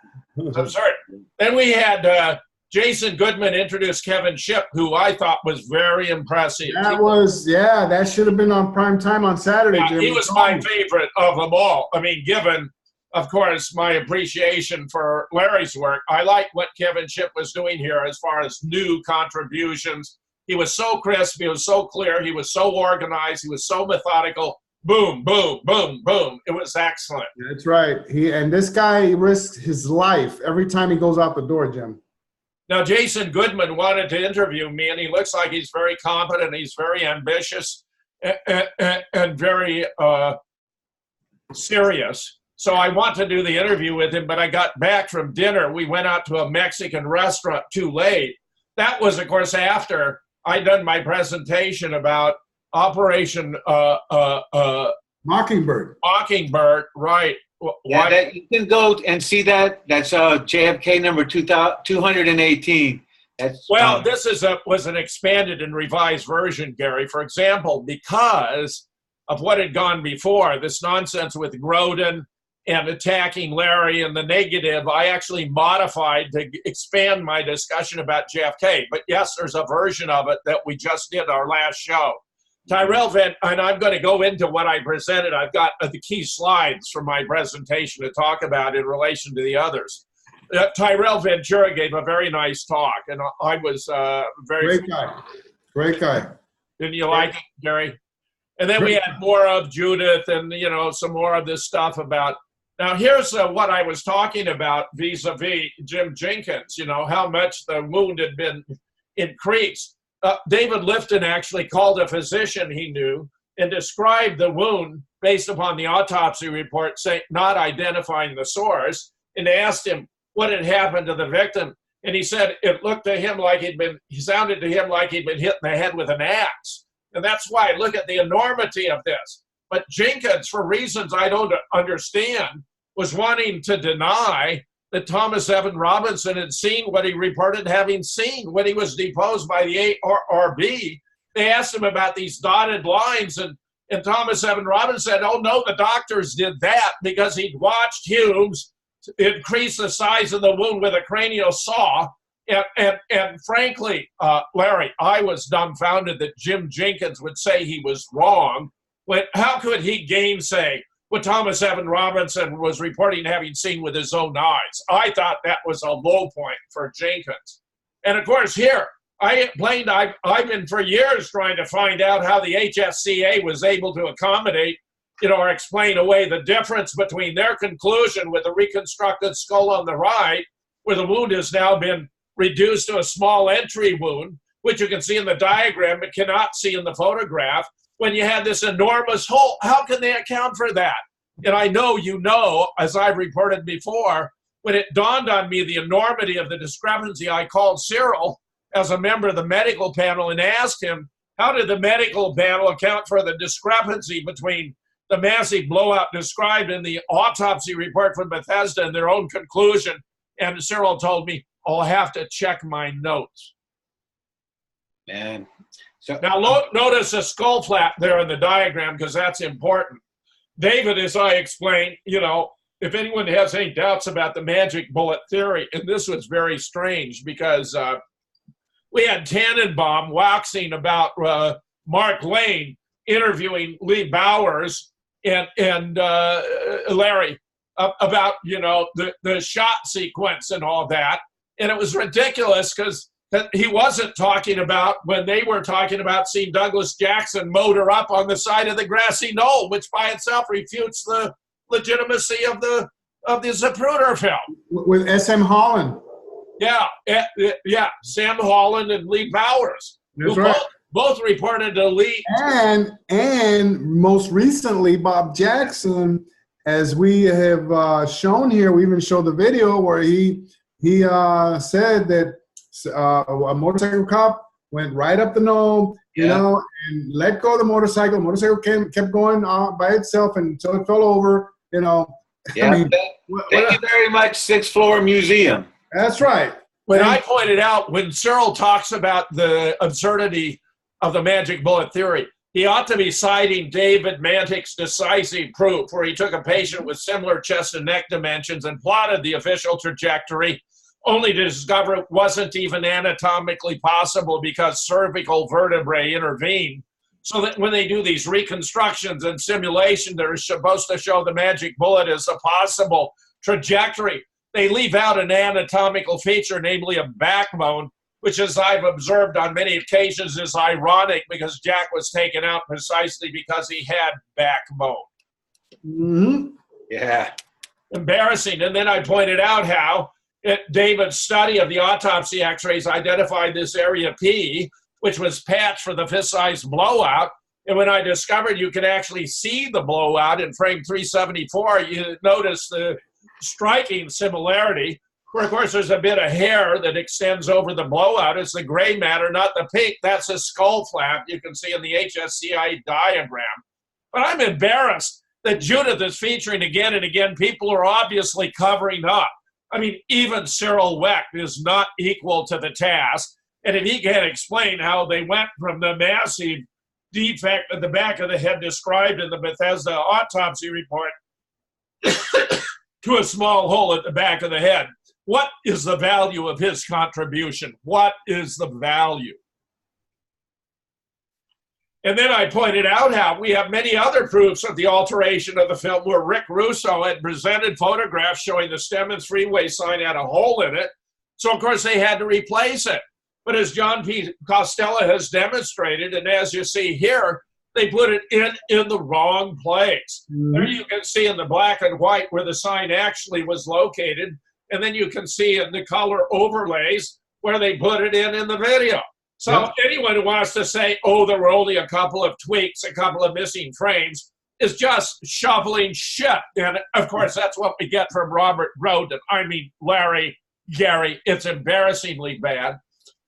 I'm sorry. Then we had Jason Goodman introduce Kevin Shipp, who I thought was very impressive. That should have been on prime time on Saturday, Jim. He was my favorite of them all. I mean, given, of course, my appreciation for Larry's work, I like what Kevin Shipp was doing here as far as new contributions. He was so crisp. He was so clear. He was so organized. He was so methodical. Boom, boom, boom, boom. It was excellent. That's right. This guy risks his life every time he goes out the door, Jim. Now, Jason Goodman wanted to interview me, and he looks like he's very competent. He's very ambitious and very serious. So I want to do the interview with him, but I got back from dinner. We went out to a Mexican restaurant too late. That was, of course, after I'd done my presentation about Operation Mockingbird. Mockingbird, right. Yeah, that, you can go and see that. That's JFK number 218. Well, this was an expanded and revised version, Gary. For example, because of what had gone before, this nonsense with Grodin and attacking Larry and the negative, I actually modified to expand my discussion about JFK. But yes, there's a version of it that we just did our last show. Tyrell and I'm going to go into what I presented. I've got the key slides from my presentation to talk about in relation to the others. Tyrell Ventura gave a very nice talk, and I was very... Great guy. Great guy. Didn't you like it, Gary? And then we had more of Judith and, some more of this stuff about... Now, here's what I was talking about vis-a-vis Jim Jenkins, how much the wound had been increased. David Lifton actually called a physician he knew and described the wound based upon the autopsy report, not identifying the source, and asked him what had happened to the victim. And he said it looked to him like he sounded to him like he'd been hit in the head with an axe. And that's why, look at the enormity of this. But Jenkins, for reasons I don't understand, was wanting to deny that Thomas Evan Robinson had seen what he reported having seen when he was deposed by the ARB. They asked him about these dotted lines, and Thomas Evan Robinson said, oh, no, the doctors did that because he'd watched Humes increase the size of the wound with a cranial saw. And frankly, Larry, I was dumbfounded that Jim Jenkins would say he was wrong. How could he gainsay what Thomas Evan Robinson was reporting having seen with his own eyes? I thought that was a low point for Jenkins. And of course, here, I've been for years trying to find out how the HSCA was able to accommodate, or explain away the difference between their conclusion with the reconstructed skull on the right, where the wound has now been reduced to a small entry wound, which you can see in the diagram but cannot see in the photograph, when you had this enormous hole. How can they account for that? And I know as I've reported before, when it dawned on me the enormity of the discrepancy, I called Cyril as a member of the medical panel and asked him, how did the medical panel account for the discrepancy between the massive blowout described in the autopsy report from Bethesda and their own conclusion? And Cyril told me, I'll have to check my notes. Man. So, now, notice the skull flap there in the diagram, because that's important. David, as I explained, if anyone has any doubts about the magic bullet theory, and this was very strange because we had Tannenbaum waxing about Mark Lane interviewing Lee Bowers and Larry about, the shot sequence and all that. And it was ridiculous because he wasn't talking about when they were talking about seeing Douglas Jackson motor up on the side of the grassy knoll, which by itself refutes the legitimacy of the Zapruder film. With S.M. Holland. Yeah, Sam Holland and Lee Bowers. That's right. Both reported to Lee. And most recently, Bob Jackson, as we have shown here, we even showed the video where he said that a motorcycle cop went right up the knoll, and let go of the motorcycle. The motorcycle kept going by itself until it fell over, Yeah, thank you very much, Sixth Floor Museum. That's right. When I pointed out, when Cyril talks about the absurdity of the magic bullet theory, he ought to be citing David Mantick's decisive proof, where he took a patient with similar chest and neck dimensions and plotted the official trajectory, only to discover it wasn't even anatomically possible because cervical vertebrae intervened. So that when they do these reconstructions and simulation, they're supposed to show the magic bullet as a possible trajectory. They leave out an anatomical feature, namely a backbone, which, as I've observed on many occasions, is ironic because Jack was taken out precisely because he had backbone. Mm-hmm. Yeah. Embarrassing. And then I pointed out how David's study of the autopsy x-rays identified this area P, which was patched for the fist-sized blowout. And when I discovered you could actually see the blowout in frame 374, you notice the striking similarity. Of where, of course, there's a bit of hair that extends over the blowout. It's the gray matter, not the pink. That's a skull flap you can see in the HSCI diagram. But I'm embarrassed that Judith is featuring again and again people who are obviously covering up. I mean, even Cyril Wecht is not equal to the task. And if he can't explain how they went from the massive defect at the back of the head described in the Bethesda autopsy report to a small hole at the back of the head, what is the value of his contribution? What is the value? And then I pointed out how we have many other proofs of the alteration of the film where Rick Russo had presented photographs showing the Stemmons freeway sign had a hole in it. So, of course, they had to replace it. But as John P. Costello has demonstrated, and as you see here, they put it in the wrong place. Mm-hmm. There you can see in the black and white where the sign actually was located. And then you can see in the color overlays where they put it in the video. So anyone who wants to say, oh, there were only a couple of tweaks, a couple of missing frames, is just shoveling shit. And, of course, that's what we get from Robert Roden. I mean, Larry, Gary, it's embarrassingly bad.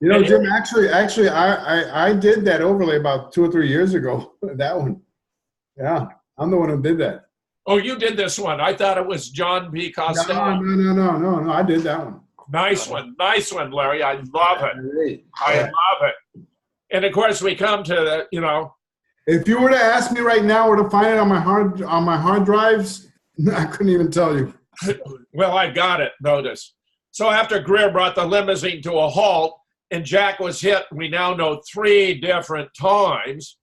You know, Jim, actually, I did that overlay about 2 or 3 years ago, that one. Yeah, I'm the one who did that. Oh, you did this one. I thought it was John P. Costello. No, I did that one. Nice one, Larry. I love it. I love it. And of course, we come to the, you know. If you were to ask me right now where to find it on my hard drives, I couldn't even tell you. Well, I got it. Notice. So after Greer brought the limousine to a halt and Jack was hit, we now know 3 different times.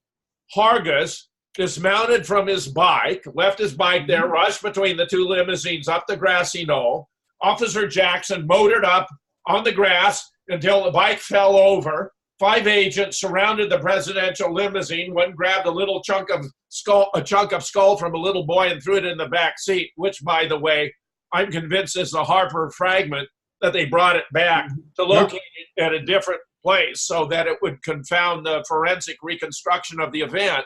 Hargis dismounted from his bike, left his bike there, rushed between the 2 limousines up the grassy knoll. Officer Jackson motored up on the grass until the bike fell over. 5 agents surrounded the presidential limousine. One grabbed a little chunk of skull from a little boy and threw it in the back seat, which, by the way, I'm convinced is the Harper fragment that they brought it back to locate it at a different place so that it would confound the forensic reconstruction of the event,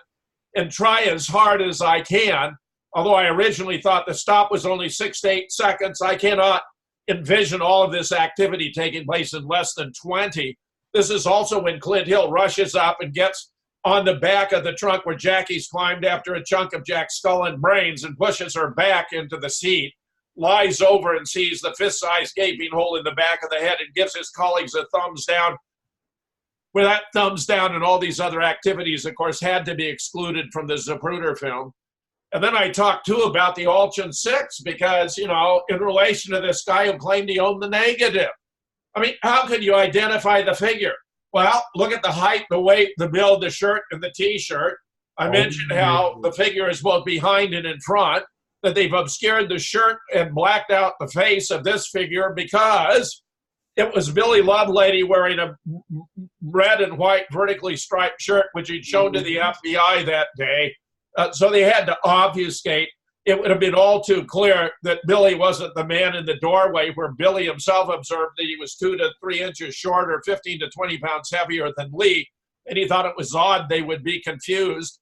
and try as hard as I can. Although I originally thought the stop was only 6 to 8 seconds, I cannot envision all of this activity taking place in less than 20. This is also when Clint Hill rushes up and gets on the back of the trunk where Jackie's climbed after a chunk of Jack's skull and brains and pushes her back into the seat, lies over and sees the fist-sized gaping hole in the back of the head and gives his colleagues a thumbs down. Well, that thumbs down and all these other activities, of course, had to be excluded from the Zapruder film. And then I talked, too, about the Alchin 6 because, you know, in relation to this guy who claimed he owned the negative. I mean, how could you identify the figure? Well, look at the height, the weight, the build, the shirt, and the T-shirt. I mentioned how the figure is both behind and in front, that they've obscured the shirt and blacked out the face of this figure because it was Billy Lovelady wearing a red and white vertically striped shirt, which he'd shown to the FBI that day. So they had to obfuscate. It would have been all too clear that Billy wasn't the man in the doorway, where Billy himself observed that he was 2 to 3 inches shorter, 15 to 20 pounds heavier than Lee, and he thought it was odd they would be confused.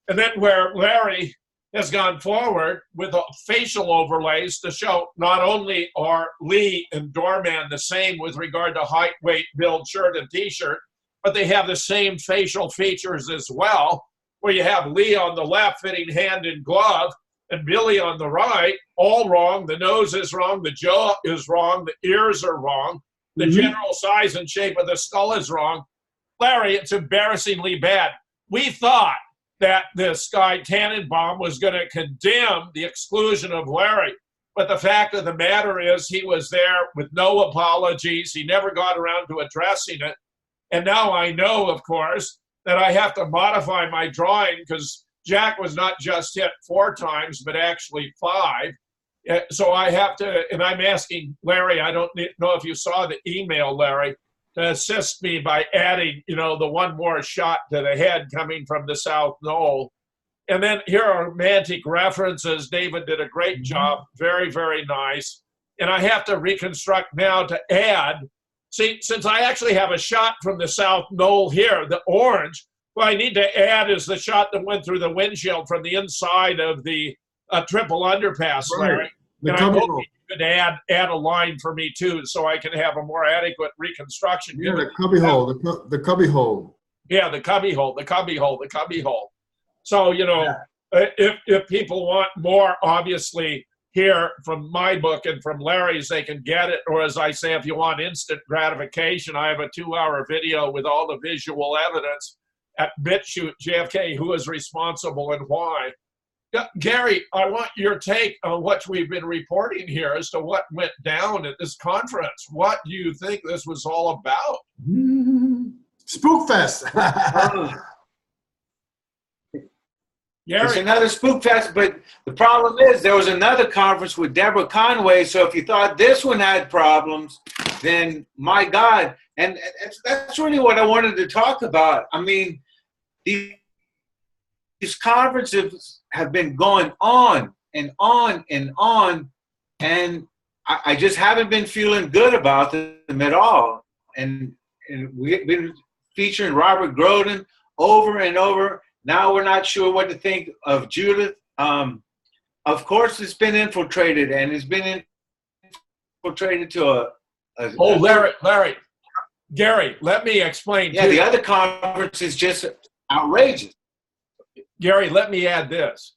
And then where Larry has gone forward with facial overlays to show not only are Lee and Doorman the same with regard to height, weight, build, shirt, and T-shirt, but they have the same facial features as well, where you have Lee on the left fitting hand in glove and Billy on the right, all wrong. The nose is wrong, the jaw is wrong, the ears are wrong, the general size and shape of the skull is wrong. Larry, it's embarrassingly bad. We thought that this guy Tannenbaum was going to condemn the exclusion of Larry, but the fact of the matter is he was there with no apologies. He never got around to addressing it. And now I know, of course, that I have to modify my drawing because Jack was not just hit 4 times, but actually 5. So I have to, and I'm asking Larry, I don't know if you saw the email, Larry, to assist me by adding, you know, the one more shot to the head coming from the South Knoll. And then here are romantic references. David did a great job. Very, very nice. And I have to reconstruct now to add. See, since I actually have a shot from the South Knoll here, the orange, what I need to add is the shot that went through the windshield from the inside of the triple underpass, Larry. Right. could add a line for me too, so I can have a more adequate reconstruction. Yeah, the cubby hole, the cubby hole. Yeah, the cubby hole, the cubby hole, the cubby hole. So, you know, if people want more, obviously, here from my book and from Larry's, they can get it. Or as I say, if you want instant gratification, I have a 2-hour video with all the visual evidence at BitChute JFK, who is responsible and why. Gary, I want your take on what we've been reporting here as to what went down at this conference. What do you think this was all about? Spookfest. It's another spook fest, but the problem is there was another conference with Deborah Conway, so if you thought this one had problems, then my God, and that's really what I wanted to talk about. I mean, these conferences have been going on and on and on, and I just haven't been feeling good about them at all. And we've been featuring Robert Groden over and over. Now we're not sure what to think of Judith. Of course, it's been infiltrated, and it's been infiltrated to Larry, Gary, let me explain. Yeah, the other conference is just outrageous. Gary, let me add this.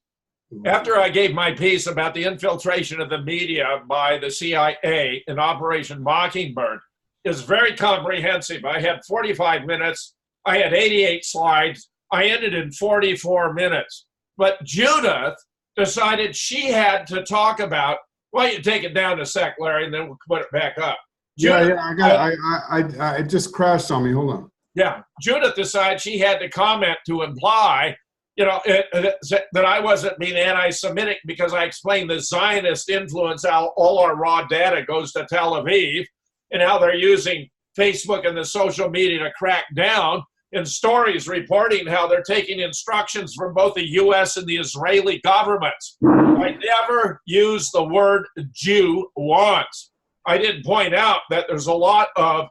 After I gave my piece about the infiltration of the media by the CIA in Operation Mockingbird, is very comprehensive. I had 45 minutes. I had 88 slides. I ended in 44 minutes. But Judith decided she had to talk about, well, you take it down a sec, Larry, and then we'll put it back up. Judith, it just crashed on me. Hold on. Yeah, Judith decided she had to comment to imply, you know, that I wasn't being anti-Semitic because I explained the Zionist influence, how all our raw data goes to Tel Aviv, and how they're using Facebook and the social media to crack down, in stories reporting how they're taking instructions from both the U.S. and the Israeli governments. I never used the word Jew once. I didn't point out that there's a lot of,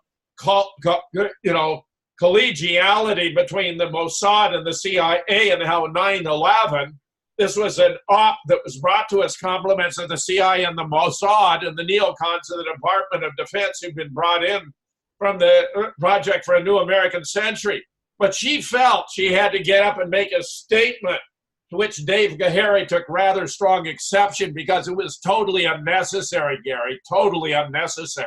collegiality between the Mossad and the CIA, and how 9/11, this was an op that was brought to us, compliments of the CIA and the Mossad and the neocons of the Department of Defense who've been brought in from the Project for a New American Century. But she felt she had to get up and make a statement, to which Dave Gahary took rather strong exception because it was totally unnecessary, Gary, totally unnecessary.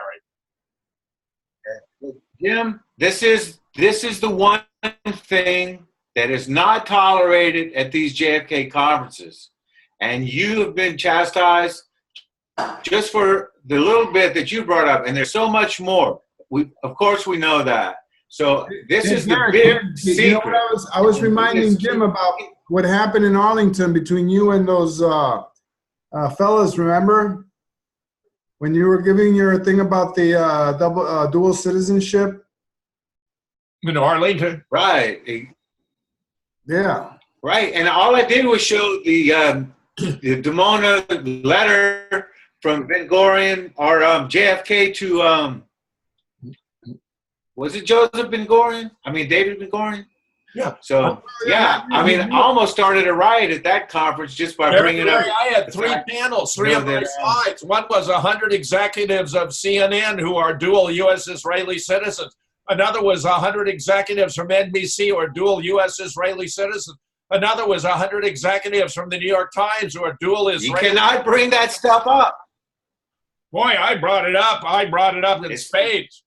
Jim, this is the one thing that is not tolerated at these JFK conferences. And you have been chastised just for the little bit that you brought up, and there's so much more. Of course we know that. So this is the big secret. You know, I was reminding Jim about what happened in Arlington between you and those fellas, remember? When you were giving your thing about the dual citizenship? In Arlington? Right. Yeah. Right. And all I did was show the Dimona letter from Ben Gurion or JFK to was it Joseph Ben Gurion? I mean, David Ben Gurion? Yeah. So, yeah, I mean, I almost started a riot at that conference just by bringing up. I had three panels, three of my slides. One was 100 executives of CNN who are dual U.S.-Israeli citizens. Another was 100 executives from NBC who are dual U.S.-Israeli citizens. Another was 100 executives from the New York Times who are dual Israeli. You cannot bring that stuff up. Boy, I brought it up. I brought it up in spades.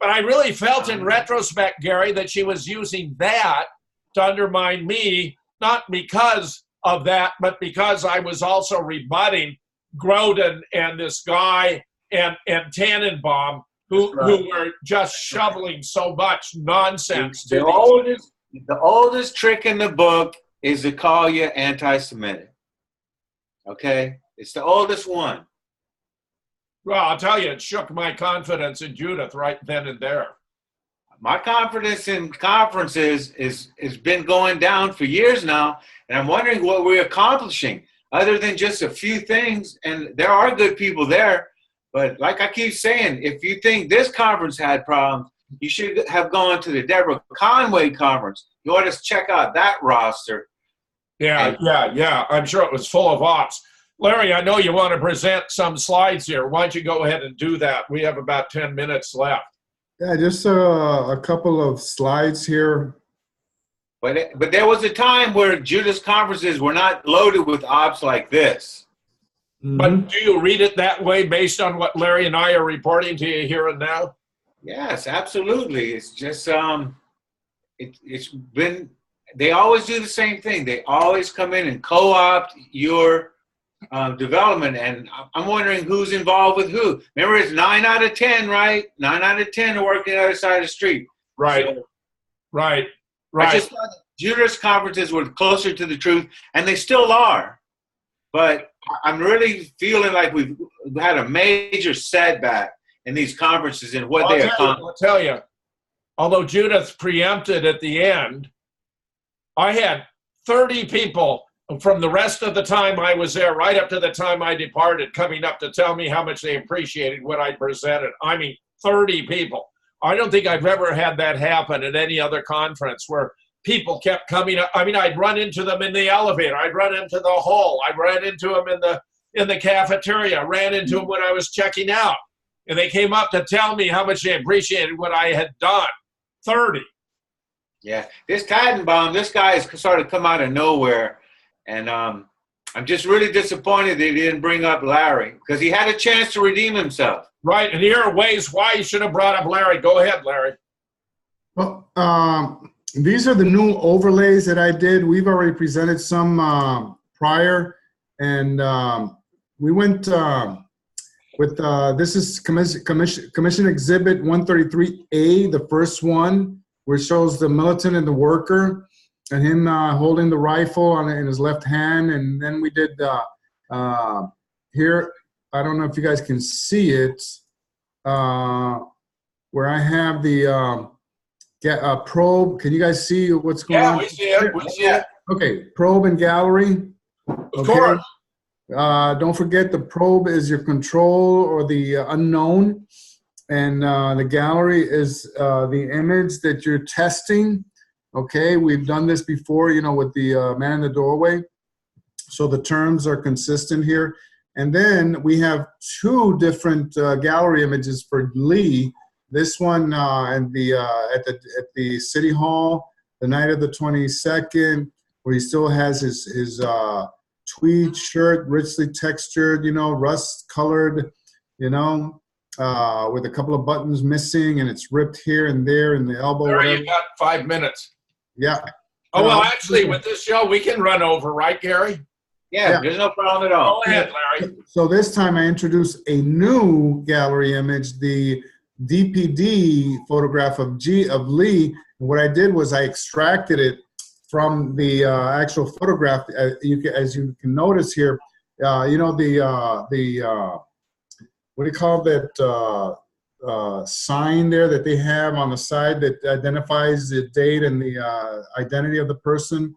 But I really felt in retrospect, Gary, that she was using that to undermine me, not because of that, but because I was also rebutting Groden and this guy and Tannenbaum, who were just shoveling so much nonsense. The oldest trick in the book is to call you anti-Semitic. Okay? It's the oldest one. Well, I'll tell you, it shook my confidence in Judith right then and there. My confidence in conferences has been going down for years now, and I'm wondering what we're accomplishing other than just a few things. And there are good people there, but like I keep saying, if you think this conference had problems, you should have gone to the Deborah Conway conference. You ought to check out that roster. Yeah. I'm sure it was full of ops. Larry, I know you want to present some slides here. Why don't you go ahead and do that? We have about 10 minutes left. Yeah, just a couple of slides here. But there was a time where Judas conferences were not loaded with ops like this. But do you read it that way based on what Larry and I are reporting to you here and now? Yes, absolutely. It's just it's been, they always do the same thing. They always come in and co-opt your development, and I'm wondering who's involved with who. Remember, it's 9 out of 10, right? 9 out of 10 are working the other side of the street. Right, so, right. I just thought Judas conferences were closer to the truth, and they still are. But I'm really feeling like we've had a major setback in these conferences and what they accomplish. I'll tell you, although Judith preempted at the end, I had 30 people from the rest of the time I was there, right up to the time I departed, coming up to tell me how much they appreciated what I presented. I mean, 30 people. I don't think I've ever had that happen at any other conference where people kept coming up. I mean, I'd run into them in the elevator. I'd run into the hall. I ran into them in the cafeteria. I ran into them when I was checking out. And they came up to tell me how much they appreciated what I had done. 30. Yeah, this Tannenbaum, this guy has sort of come out of nowhere. And I'm just really disappointed that he didn't bring up Larry, because he had a chance to redeem himself. Right, and here are ways why you should have brought up Larry. Go ahead, Larry. Well, these are the new overlays that I did. We've already presented some prior, and we went with this is Commission Exhibit 133A, the first one, where it shows the militant and the worker, and him holding the rifle in his left hand. And then we did here, I don't know if you guys can see it, where I have the probe. Can you guys see what's going on? Yeah, we see it. We see it. Okay, probe and gallery. Of course. Don't forget, the probe is your control or the unknown, and the gallery is the image that you're testing. Okay, we've done this before, you know, with the man in the doorway. So the terms are consistent here. And then we have two different gallery images for Lee. This one at the City Hall, the night of the 22nd, where he still has his tweed shirt, richly textured, you know, rust colored, you know, with a couple of buttons missing, and it's ripped here and there in the elbow. There, you got 5 minutes. Yeah. Oh, well, actually, with this show, we can run over, right, Gary? Yeah, there's no problem at all. Go ahead, Larry. So this time I introduced a new gallery image, the DPD photograph of Lee. And what I did was I extracted it from the actual photograph. As you can notice here, you know, the what do you call that sign there that they have on the side that identifies the date and the identity of the person.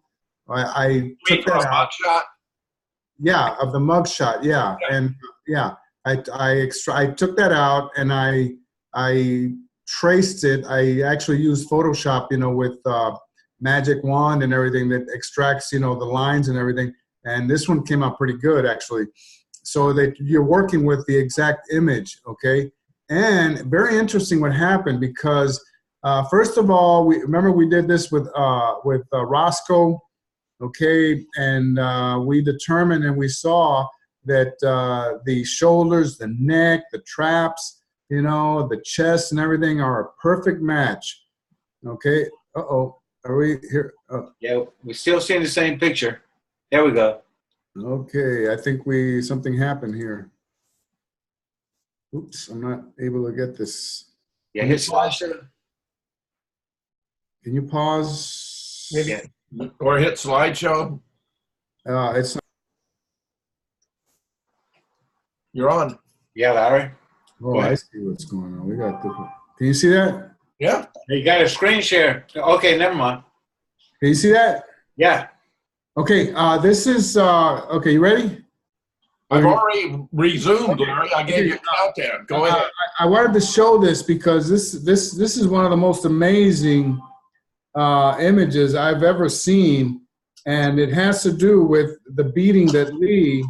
I took that out. Shot? Yeah, of the mug shot. Yeah, and yeah, I took that out and I traced it. I actually used Photoshop, you know, with magic wand and everything that extracts, you know, the lines and everything. And this one came out pretty good, actually. So that you're working with the exact image, okay? And very interesting what happened, because first of all, we did this with Roscoe, okay? And we determined and we saw that the shoulders, the neck, the traps, you know, the chest and everything are a perfect match, okay? Uh-oh, are we here? Yeah, we're still seeing the same picture. There we go. Okay, I think something happened here. Oops, I'm not able to get this. Yeah, hit slideshow. Can you pause? Maybe. Or hit slideshow. It's not. You're on. Yeah, Larry. Oh, I see what's going on. We got different. Can you see that? Yeah. You got a screen share. Okay, never mind. Can you see that? Yeah. Okay, this is, okay, you ready? I've already resumed, Larry. I gave you a countdown. Go ahead. I wanted to show this because this is one of the most amazing images I've ever seen, and it has to do with the beating that Lee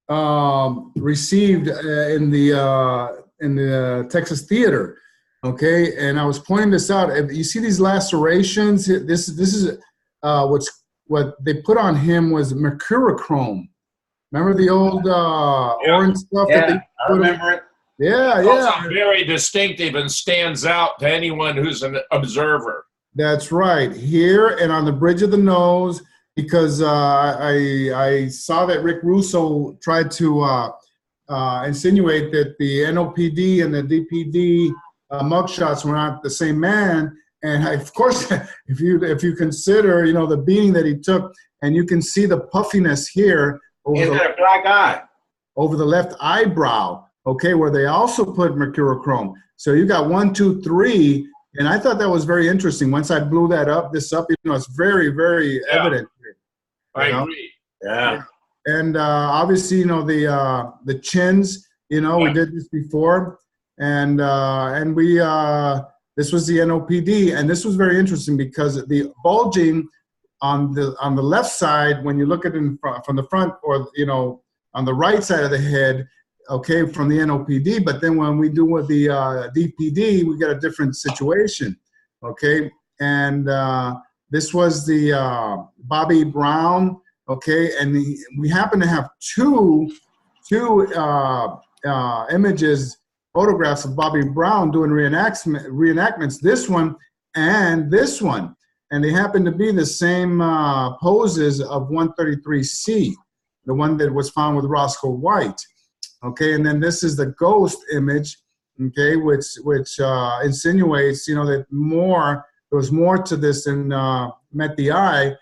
received in the Texas theater. Okay, and I was pointing this out. If you see these lacerations, this is what they put on him was mercurochrome. Remember the old orange stuff that they I remember it. Yeah, It's yeah. also very distinctive and stands out to anyone who's an observer. That's right. Here and on the bridge of the nose, because I saw that Rick Russo tried to insinuate that the NOPD and the DPD mugshots were not the same man. And of course, if you consider, you know, the beating that he took, and you can see the puffiness here He's got a black eye over the left eyebrow. Okay, where they also put mercurochrome. So you got 1, 2, 3, and I thought that was very interesting. Once I blew this up, you know, it's very, very evident here. I agree. Yeah. And obviously, you know, the chins. You know, we did this before, and we this was the NOPD, and this was very interesting because the bulging on the left side, when you look at it from the front, or you know, on the right side of the head. Okay, from the NOPD, but then when we do with the DPD, we get a different situation. Okay, and this was the Bobby Brown. Okay, and we happen to have two images, photographs of Bobby Brown doing reenactments. This one and this one, and they happen to be the same poses of 133C, the one that was found with Roscoe White. Okay, and then this is the ghost image, okay, which insinuates, you know, that there was more to this than met the eye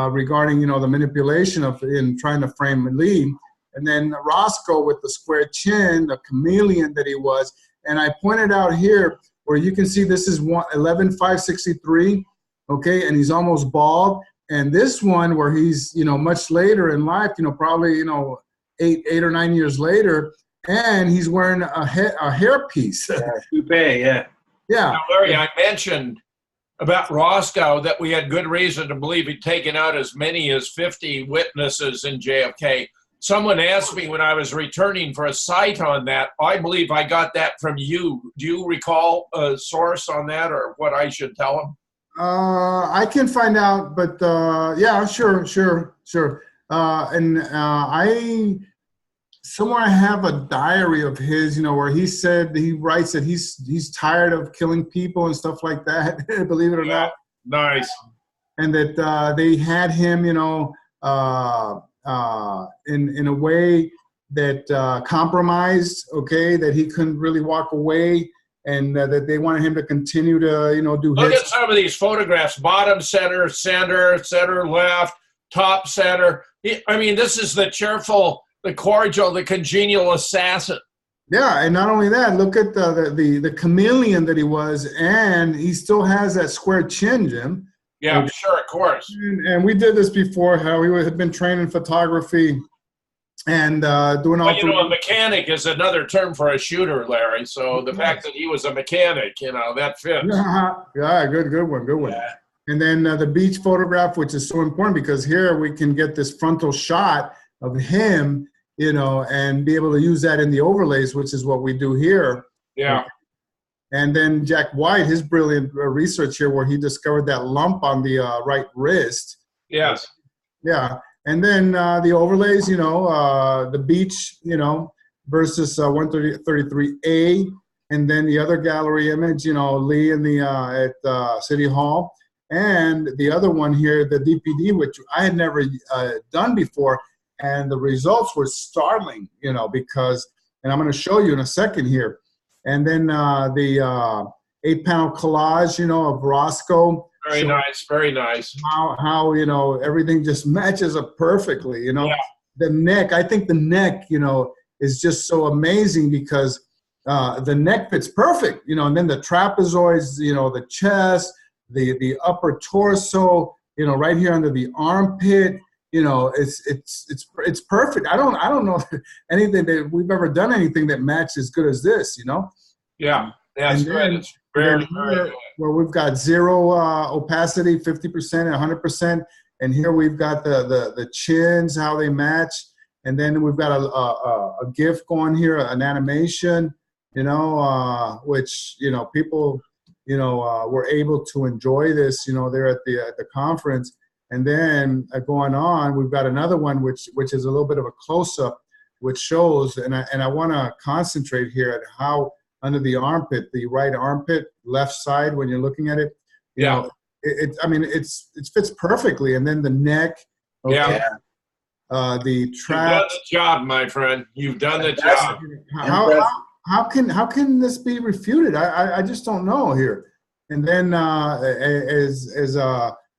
regarding, you know, the manipulation in trying to frame Lee. And then Roscoe with the square chin, the chameleon that he was. And I pointed out here where you can see this is 11/5/63, okay, and he's almost bald. And this one where he's, you know, much later in life, you know, probably, you know, 8 or 9 years later, and he's wearing a hairpiece. Toupee, yeah. Yeah. Now, Larry, I mentioned about Roscoe that we had good reason to believe he'd taken out as many as 50 witnesses in JFK. Someone asked me when I was returning for a cite on that. I believe I got that from you. Do you recall a source on that, or what I should tell him? I can find out, but yeah, sure. Somewhere I have a diary of his, you know, where he writes that he's tired of killing people and stuff like that. Believe it or not. Nice. And that they had him, you know, in a way that compromised. Okay, that he couldn't really walk away. And that they wanted him to continue to, you know, do Look hits. at some of these photographs: bottom center, center left, top center. I mean, this is the cheerful, the cordial, the congenial assassin. Yeah, and not only that, look at the chameleon that he was, and he still has that square chin, Jim. Yeah, sure, of course. And we did this before. How he had been trained in photography and doing all. Well, you know, a mechanic is another term for a shooter, Larry. So the fact that he was a mechanic, you know, that fits. Yeah, good one. Yeah. And then the beach photograph, which is so important because here we can get this frontal shot of him, you know, and be able to use that in the overlays, which is what we do here. Yeah. And then Jack White, his brilliant research here, where he discovered that lump on the right wrist. Yes. Yeah. And then the overlays, you know, the beach, you know, versus 133A. And then the other gallery image, you know, Lee in the at City Hall. And the other one here, the DPD, which I had never done before. And the results were startling, you know, because, and I'm going to show you in a second here. And then the 8-panel collage, you know, of Roscoe. Very nice, very nice. How you know, everything just matches up perfectly, you know. Yeah. The neck, I think the neck, you know, is just so amazing because the neck fits perfect, you know, and then the trapezoids, you know, the chest, the upper torso, you know, right here under the armpit, you know, it's perfect. I don't know anything that we've ever done anything that matched as good as this, you know. Yeah, that's good. It's very good. Where we've got zero opacity, 50% and 100%, and here we've got the chins, how they match, And then we've got a GIF going here, an animation, which, people, were able to enjoy this, there at the conference. And then going on, we've got another one, which is a little bit of a close-up, which shows, and I want to concentrate here at how under the armpit, the right armpit, left side, when you're looking at it, it fits perfectly. And then the neck, okay. Yeah. The traps. You've done the job, my friend. You've done the job. How can this be refuted? I just don't know here. And then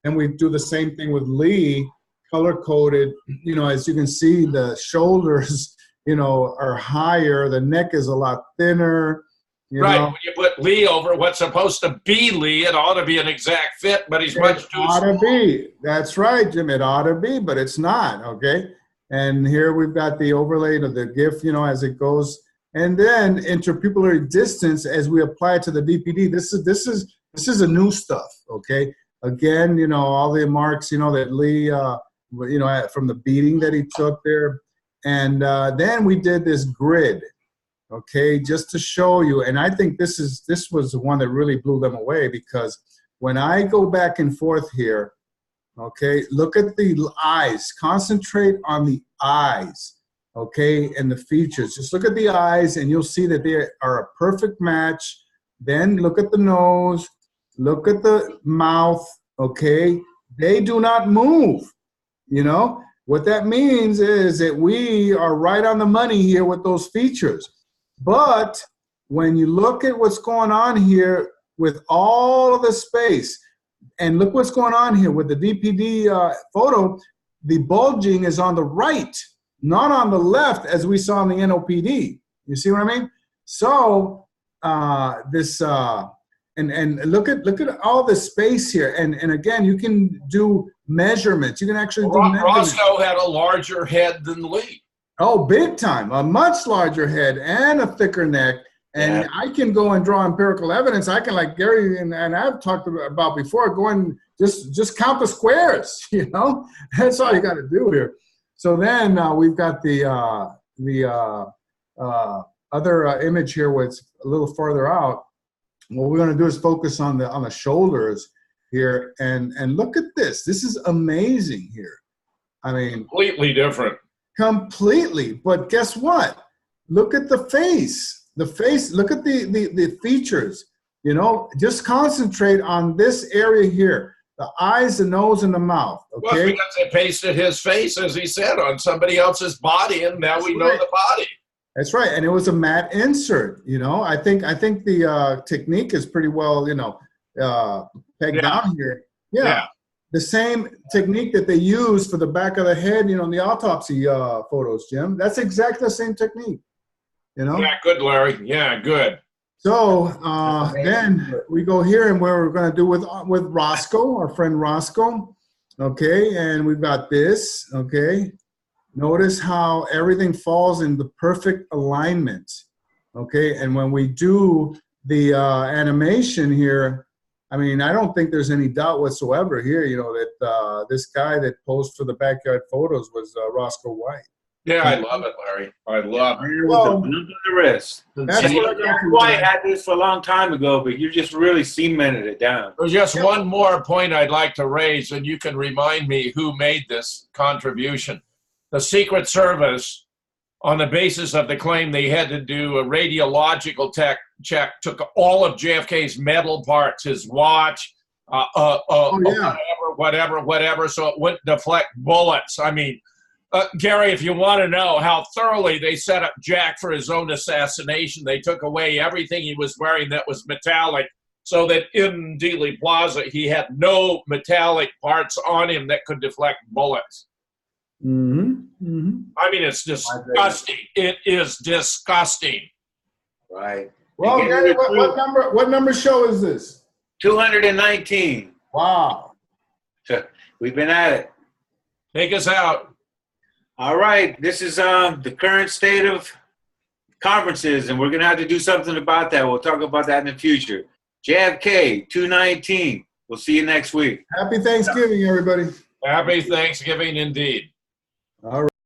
and we do the same thing with Lee, color coded. As you can see, the shoulders, are higher. The neck is a lot thinner. Right. When you put Lee over what's supposed to be Lee, it ought to be an exact fit, but he's much too small. It ought to be. That's right, Jim. It ought to be, but it's not. Okay. And here we've got the overlay of the GIF, as it goes, and then interpupillary distance as we apply it to the DPD. This is a new stuff. Okay. Again, all the marks, that Lee, from the beating that he took there, and then we did this grid. Okay, just to show you, and I think this was the one that really blew them away, because when I go back and forth here, okay, look at the eyes, concentrate on the eyes, okay, and the features. Just look at the eyes and you'll see that they are a perfect match. Then look at the nose, look at the mouth, okay, they do not move, What that means is that we are right on the money here with those features. But when you look at what's going on here with all of the space, and look what's going on here with the DPD photo, the bulging is on the right, not on the left as we saw in the NOPD. You see what I mean? So and look at all the space here. And again, you can do measurements. You can actually do measurements. Roscoe had a larger head than Lee. Oh, big time. A much larger head and a thicker neck. And I can go and draw empirical evidence. I can, like Gary and I've talked about before, go and just count the squares, That's all you got to do here. So then we've got the other image here where it's a little farther out. What we're going to do is focus on the shoulders here. And look at this. This is amazing here. I mean, completely different. Completely, but guess what? Look at the face. The face. Look at the features. Just concentrate on this area here: the eyes, the nose, and the mouth. Okay. Well, because they pasted his face, as he said, on somebody else's body, and now we know the body. That's right, and it was a matte insert. I think the technique is pretty well, pegged down here. Yeah. The same technique that they use for the back of the head, in the autopsy photos, Jim. That's exactly the same technique, Yeah, good, Larry. Yeah, good. So then we go here, and where we're going to do with Roscoe, our friend Roscoe. Okay, and we've got this. Okay, notice how everything falls in the perfect alignment. Okay, and when we do the animation here, I mean, I don't think there's any doubt whatsoever here, that this guy that posed for the backyard photos was Roscoe White. Yeah, I love it, Larry. I love it. Well, the wrist. White had this for a long time ago, but you just really cemented it down. There's just one more point I'd like to raise, and you can remind me who made this contribution. The Secret Service, on the basis of the claim they had to do a radiological check, took all of JFK's metal parts, his watch, whatever, so it wouldn't deflect bullets. I mean, Gary, if you want to know how thoroughly they set up Jack for his own assassination, they took away everything he was wearing that was metallic, so that in Dealey Plaza, he had no metallic parts on him that could deflect bullets. Mm-hmm. Mm-hmm. I mean, it's disgusting. It is disgusting. Right. Well, Gary, what number show is this? 219. Wow. We've been at it. Take us out. All right. This is the current state of conferences, and we're going to have to do something about that. We'll talk about that in the future. JFK 219. We'll see you next week. Happy Thanksgiving, everybody. Happy Thanksgiving indeed. All right.